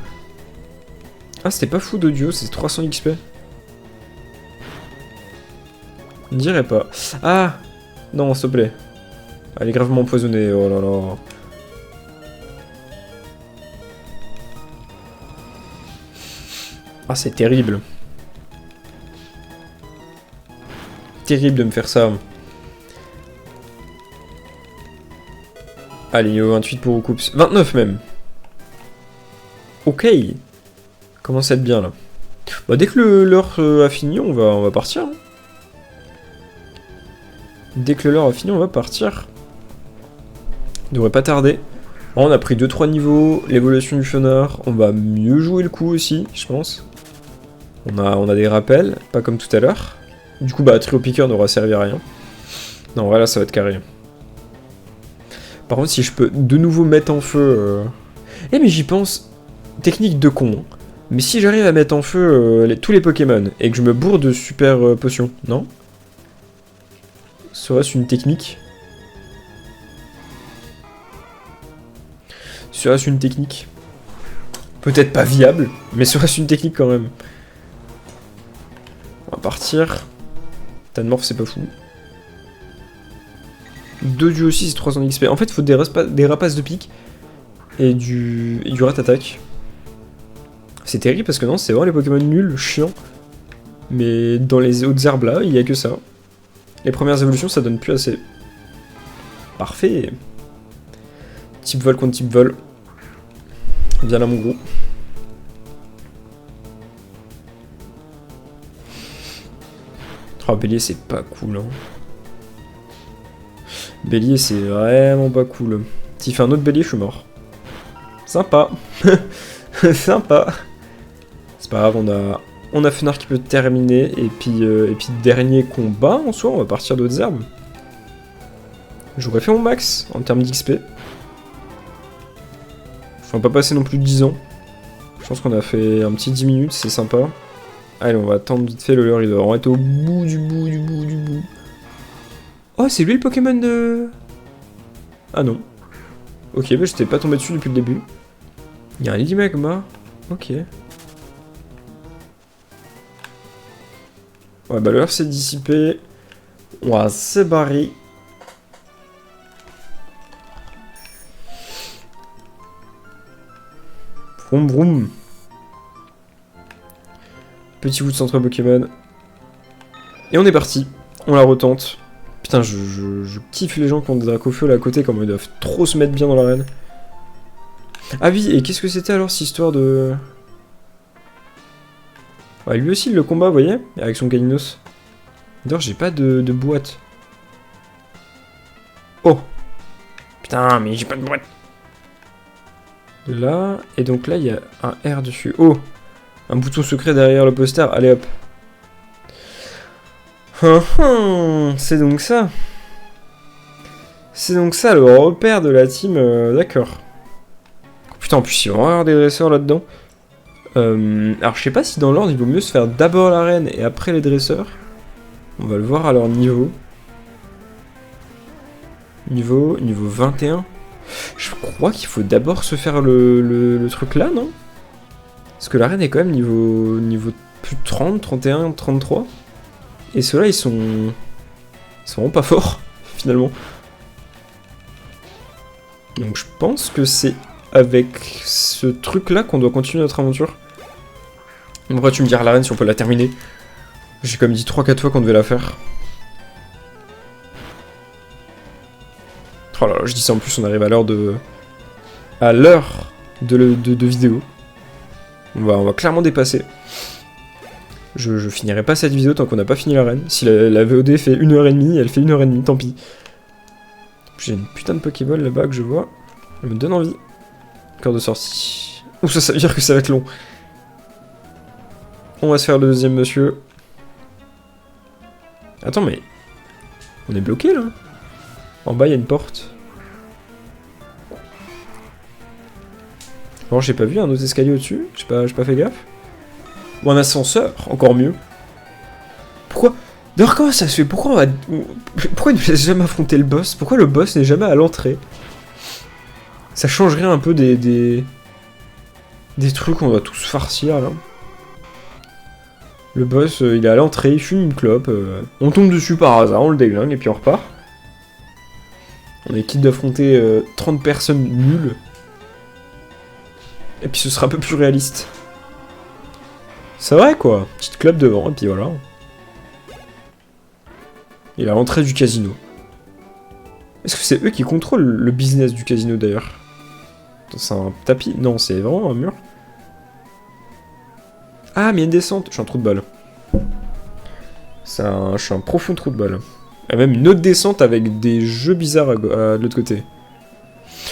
S1: Ah, c'était pas fou 2 duo, c'est 300 XP. On dirait pas. Ah! Non, s'il te plaît. Elle est gravement empoisonnée, oh là là. Ah, c'est terrible. Terrible de me faire ça. Allez, niveau 28 pour Roucoups. 29 même. Ok. Commence à être bien là. Bah, dès que l'heure a fini, on va partir. Hein. Dès que l'heure a fini, on va partir. Il devrait pas tarder. On a pris 2-3 niveaux, l'évolution du Fenard, on va mieux jouer le coup aussi, je pense. On a des rappels, pas comme tout à l'heure. Du coup, bah, Trio Piqueur n'aura servi à rien. Non, voilà, ça va être carré. Par contre, si je peux de nouveau mettre en feu... Eh, mais j'y pense, technique de con. Hein. Mais si j'arrive à mettre en feu tous les Pokémon, et que je me bourre de super potions, non? Serait-ce une technique? Serait-ce une technique? Peut-être pas viable, mais serait-ce une technique quand même? On va partir. Tanmorph, c'est pas fou. 2 duos aussi, c'est 300 XP. En fait, il faut des rapaces de pique et du rat-attaque. C'est terrible parce que non, c'est vraiment les Pokémon nuls, chiants. Mais dans les autres herbes là, il y a que ça. Les premières évolutions, ça donne plus assez. Parfait. Type vol contre type vol. Viens là, mon gros. Oh, Bélier, c'est pas cool. Hein. Bélier, c'est vraiment pas cool. S'il fait un autre bélier, je suis mort. Sympa. Sympa. C'est pas grave, on a Fenard qui peut terminer. Et puis dernier combat, en soi, on va partir d'autres herbes. J'aurais fait mon max en termes d'XP. On va pas passer non plus de 10 ans. Je pense qu'on a fait un petit 10 minutes, c'est sympa. Allez, on va attendre vite fait le leurre, il doit vraiment être au bout du bout du bout du bout. Oh, c'est lui le Pokémon de... Ah non. Ok, bah j'étais pas tombé dessus depuis le début. Il y a un Lilymagma. Ok. Ouais, bah l'heure s'est dissipé. On va se barrer. Vroom vroom. Petit bout de centre Pokémon. Et on est parti. On la retente. Putain, je kiffe les gens qui ont des Dracofeu là à côté, comme ils doivent trop se mettre bien dans l'arène. Ah oui, et qu'est-ce que c'était alors cette histoire de... Ouais, lui aussi le combat, vous voyez, avec son Caninos. D'ailleurs, j'ai pas de boîte. Oh. Putain, mais j'ai pas de boîte. Là, et donc là, il y a un R dessus. Oh. Un bouton secret derrière le poster, allez hop. C'est donc ça. C'est donc ça le repère de la team, d'accord. Putain, en plus, il va y avoir des dresseurs là-dedans. Alors, je sais pas si dans l'ordre, il vaut mieux se faire d'abord l'arène et après les dresseurs. On va le voir à leur niveau. Niveau 21. Je crois qu'il faut d'abord se faire le truc là, non? Parce que l'arène est quand même niveau plus de 30, 31, 33. Et ceux-là, ils sont vraiment pas forts, finalement. Donc je pense que c'est avec ce truc-là qu'on doit continuer notre aventure. Pourquoi tu me diras l'arène si on peut la terminer? J'ai comme dit 3-4 fois qu'on devait la faire. Oh là là, je dis ça en plus, on arrive à l'heure de... de vidéo. On va clairement dépasser. Je finirai pas cette vidéo tant qu'on n'a pas fini l'arène. Si la VOD fait 1h30, elle fait 1h30, tant pis. J'ai une putain de Pokéball là-bas que je vois. Elle me donne envie. Cœur de sortie. Ouh, ça veut dire que ça va être long. On va se faire le deuxième monsieur. Attends, mais... on est bloqué, là. En bas, il y a une porte. Bon, j'ai pas vu un autre escalier au-dessus. J'ai pas fait gaffe. Ou un ascenseur, encore mieux. Pourquoi? D'ailleurs, comment ça se fait? Pourquoi il ne laisse jamais affronter le boss? Pourquoi le boss n'est jamais à l'entrée? Ça changerait un peu des trucs qu'on doit tous farcir, là. Le boss, il est à l'entrée, il fume une clope. On tombe dessus par hasard, on le déglingue et puis on repart. On est quitte d'affronter 30 personnes nulles. Et puis ce sera un peu plus réaliste. C'est vrai, quoi. Petite clope devant, et puis voilà. Il est à l'entrée du casino. Est-ce que c'est eux qui contrôlent le business du casino, d'ailleurs? C'est un tapis? Non, c'est vraiment un mur. Ah, mais il y a une descente. Je suis un trou de balle. Je suis un profond trou de balle. Il y a même une autre descente avec des jeux bizarres à l'autre côté.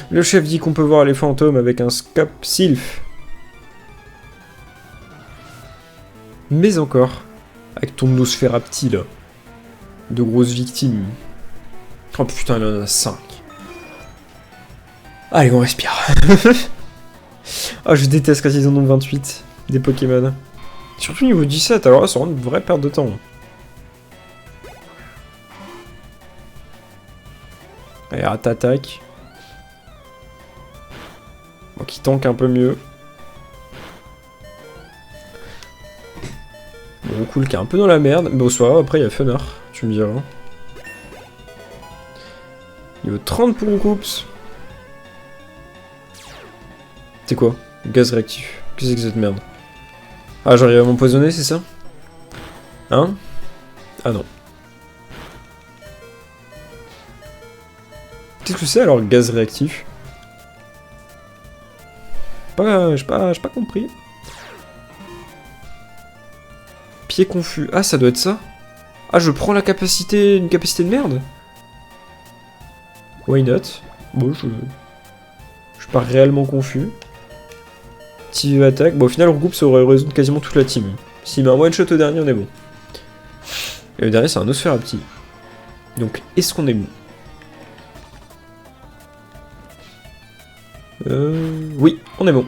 S1: Le chef dit qu'on peut voir les fantômes avec un scope sylph. Mais encore, avec ton Nosferapti là. De grosses victimes. Oh putain, il y en a 5. Allez, on respire. Ah, je déteste quand ils en ont 28. Des Pokémon. Surtout niveau 17, alors là, c'est vraiment une vraie perte de temps. Allez, attaque. Bon, qui tank un peu mieux. Bon, cool, qui est un peu dans la merde. Bon, soit après, il y a Funard, tu me diras. Niveau 30 pour Coups. C'est quoi? Gaz réactif. Qu'est-ce que c'est que cette merde? Ah, j'arrive à m'empoisonner, c'est ça? Hein? Ah non. Qu'est-ce que c'est alors le gaz réactif? J'ai pas compris. Pied confus. Ah, ça doit être ça. Ah, je prends une capacité de merde. Why not? Bon, je suis pas réellement confus. Active attaque. Bon, au final, le groupe, ça aurait résoudre quasiment toute la team. S'il met un one shot au dernier, on est bon. Et le dernier, c'est un Nosferapti. Donc, est-ce qu'on est bon? Oui, on est bon.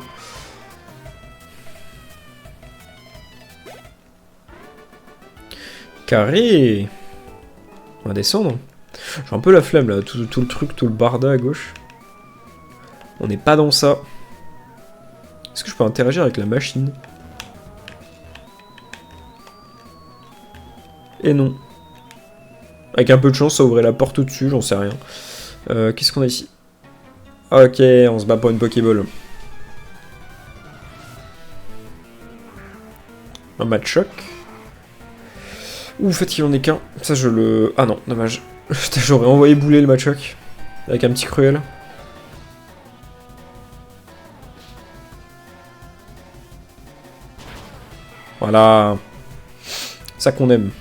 S1: Carré. On va descendre. J'ai un peu la flemme là, tout le truc, tout le barda à gauche. On n'est pas dans ça. Est-ce que je peux interagir avec la machine? Et non. Avec un peu de chance, ça ouvrait la porte au-dessus, j'en sais rien. Qu'est-ce qu'on a ici? Ok, on se bat pour une Pokéball. Un Machoke. Ouh, en fait, il en est qu'un. Ça, je le... Ah non, dommage. J'aurais envoyé bouler le Machoke. Avec un petit cruel. Voilà. Ça qu'on aime.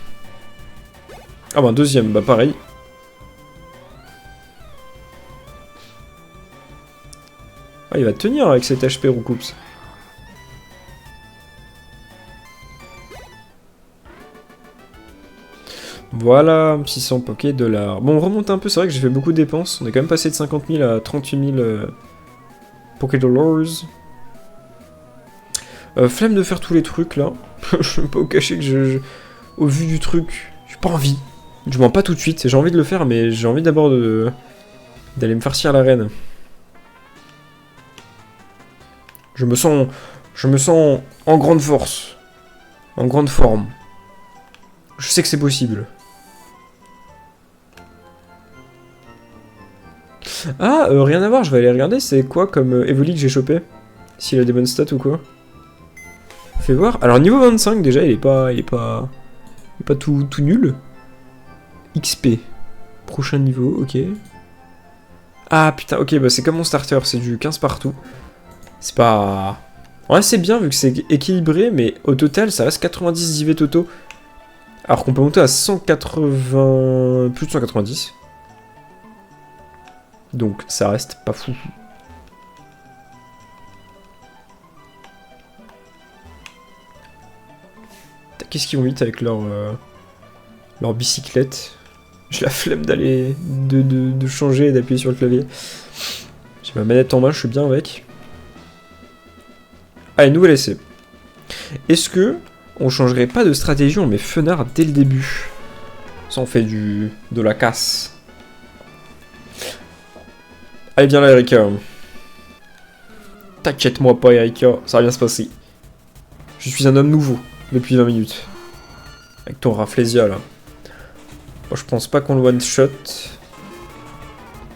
S1: Ah bah, deuxième, bah pareil. Ah, il va tenir avec cet HP Roucoups. Voilà, 600 $. Bon, on remonte un peu, c'est vrai que j'ai fait beaucoup de dépenses. On est quand même passé de 50 000 à 38 000 $. Flemme de faire tous les trucs, là. Je ne vais pas vous cacher que au vu du truc, j'ai pas envie. Je mens pas tout de suite, j'ai envie de le faire, mais j'ai envie d'abord de d'aller me farcir la reine. Je me sens en grande force. En grande forme. Je sais que c'est possible. Ah, rien à voir, je vais aller regarder c'est quoi comme Evoli que j'ai chopé. S'il a des bonnes stats ou quoi. Fais voir. Alors niveau 25 déjà, il est pas tout nul. XP. Prochain niveau, ok. Ah putain, ok, bah c'est comme mon starter, c'est du 15 partout. C'est pas... Ouais, c'est bien vu que c'est équilibré, mais au total, ça reste 90 IV totaux. Alors qu'on peut monter à 180... plus de 190. Donc ça reste pas fou. Qu'est-ce qu'ils ont vite avec leur bicyclette? J'ai la flemme d'aller... de changer et d'appuyer sur le clavier. J'ai ma manette en main, je suis bien avec. Allez, nouvel essai. Est-ce que on changerait pas de stratégie, on met Fenard dès le début? Ça on fait de la casse. Allez, viens là, Erika. T'inquiète-moi pas, Erika, ça va bien se passer. Je suis un homme nouveau, depuis 20 minutes. Avec ton Rafflesia, là. Moi, je pense pas qu'on le one-shot.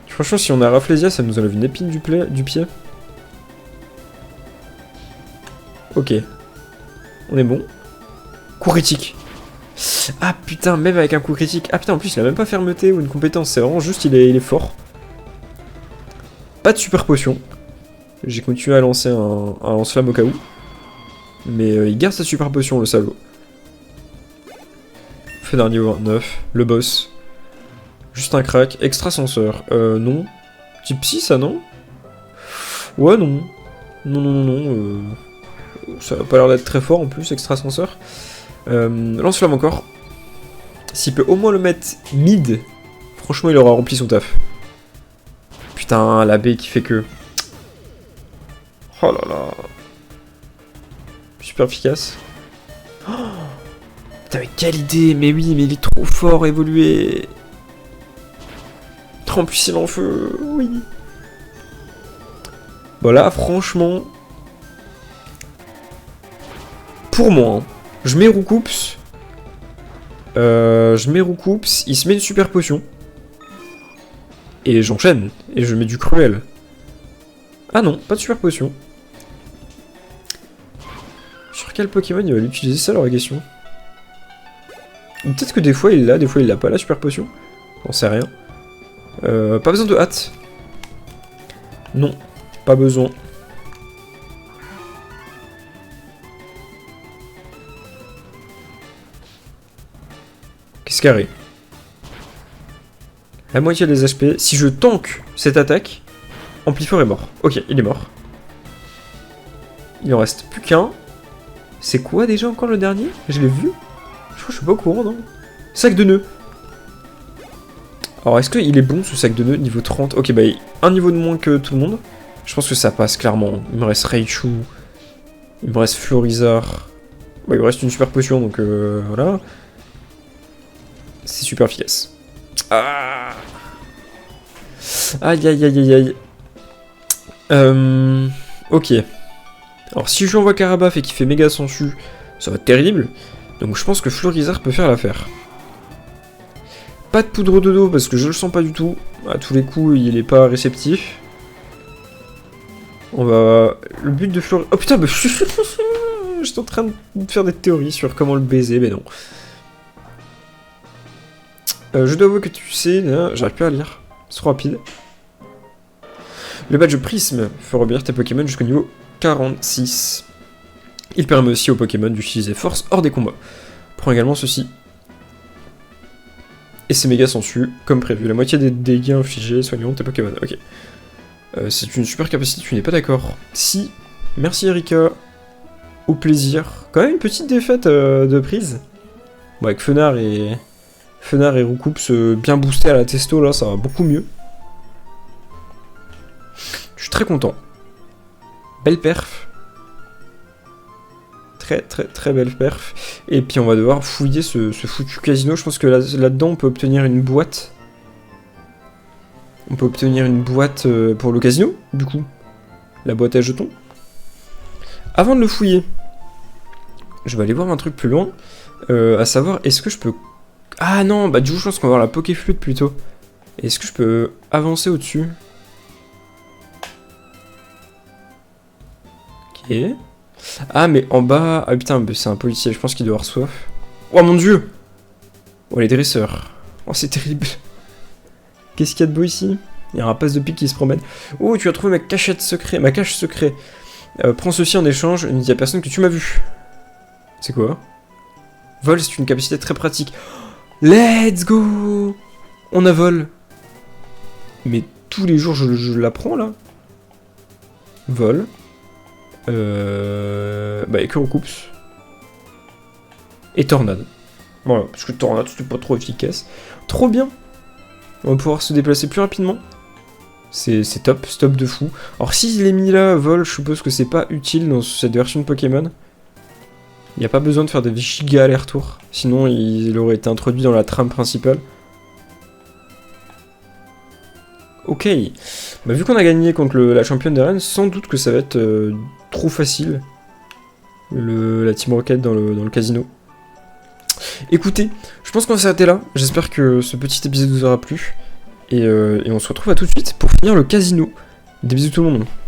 S1: Franchement, si on a Rafflesia, ça nous enlève une épine du pied. Ok. On est bon. Coup critique. Ah putain, même avec un coup critique. Ah putain, en plus, il a même pas fermeté ou une compétence. C'est vraiment juste, il est fort. Pas de super potion. J'ai continué à lancer un lance-flamme au cas où. Mais il garde sa super potion, le salaud. Fenard niveau 29. Le boss. Juste un crack. Extrasenseur. Non. Type psy, ça, non? Ouais, non. Non. Ça a pas l'air d'être très fort en plus, extrasenseur. Lance-flamme encore. S'il peut au moins le mettre mid, franchement, il aura rempli son taf. Putain, la baie qui fait que... Oh là là. Super efficace. Oh putain, mais quelle idée. Mais oui, mais il est trop fort, évolué. En plus, il est en feu. Oui. Bon là, franchement... Pour moi, hein, je mets Roucoups. Il se met une super potion. Et j'enchaîne. Et je mets du cruel. Ah non, pas de super potion. Sur quel Pokémon il va l'utiliser, ça, la question. Ou peut-être que des fois il l'a, des fois il l'a pas, la super potion. J'en sais rien. Pas besoin de hâte. Non, pas besoin. Qu'est-ce carré? La moitié des HP. Si je tank cette attaque, Amplifort est mort. Ok, il est mort. Il en reste plus qu'un. C'est quoi déjà encore le dernier? Je l'ai vu? Je crois que je suis pas au courant, non? Sac de nœuds. Alors, est-ce qu'il est bon ce sac de nœuds niveau 30? Ok, bah, un niveau de moins que tout le monde. Je pense que ça passe clairement. Il me reste Raichu. Il me reste Florizard. Bah, il me reste une super potion, donc voilà. C'est super efficace. Ah. Aïe aïe aïe aïe aïe. Ok. Alors si je lui envoie Carabaf et qu'il fait méga sensu, ça va être terrible. Donc je pense que Florizard peut faire l'affaire. Pas de poudre de dos parce que je le sens pas du tout. À tous les coups, il est pas réceptif. On va... Le but de Florizard... Oh putain, bah... J'étais en train de faire des théories sur comment le baiser, mais non. Je dois avouer que tu sais... J'arrive plus à lire. C'est trop rapide. Le badge prisme fait rebondir tes Pokémon jusqu'au niveau 46. Il permet aussi aux Pokémon d'utiliser force hors des combats. Prends également ceci. Et c'est méga sensu, comme prévu. La moitié des dégâts infligés soigneront tes Pokémon. Ok. C'est une super capacité, tu n'es pas d'accord? Si. Merci Erika. Au plaisir. Quand même une petite défaite de prise. Bon, avec Fenard et Roucoups bien boostés à la testo, là, ça va beaucoup mieux. Je suis très content. Belle perf. Très belle perf. Et puis on va devoir fouiller ce foutu casino. Je pense que là-dedans on peut obtenir une boîte. On peut obtenir une boîte pour le casino, du coup. La boîte à jetons. Avant de le fouiller, je vais aller voir un truc plus loin. À savoir, est-ce que je peux... Ah non, bah du coup je pense qu'on va voir la Pokéflûte plutôt. Est-ce que je peux avancer au-dessus? Ok. Ah mais en bas... Ah putain, c'est un policier, je pense qu'il doit avoir soif. Oh mon dieu! Oh les dresseurs. Oh c'est terrible. Qu'est-ce qu'il y a de beau ici? Il y a un rapace de pique qui se promène. Oh, tu as trouvé ma cachette secrète, ma cache secret. Prends ceci en échange, il n'y a personne que tu m'as vu. C'est quoi? Vol, c'est une capacité très pratique. Let's go! On a vol. Mais tous les jours, je l'apprends, là. Vol. Bah, Écureucoups. Et tornade. Voilà, parce que tornade, c'était pas trop efficace. Trop bien! On va pouvoir se déplacer plus rapidement. C'est top, stop de fou. Alors s'il est mis là, vol, je suppose que c'est pas utile dans cette version de Pokémon. Il n'y a pas besoin de faire des giga allers-retours. Sinon, il aurait été introduit dans la trame principale. Ok. Bah, vu qu'on a gagné contre la championne d'arène, sans doute que ça va être trop facile. La Team Rocket dans le casino. Écoutez, je pense qu'on va s'arrêter là. J'espère que ce petit épisode vous aura plu. Et on se retrouve à tout de suite pour finir le casino. Des bisous tout le monde.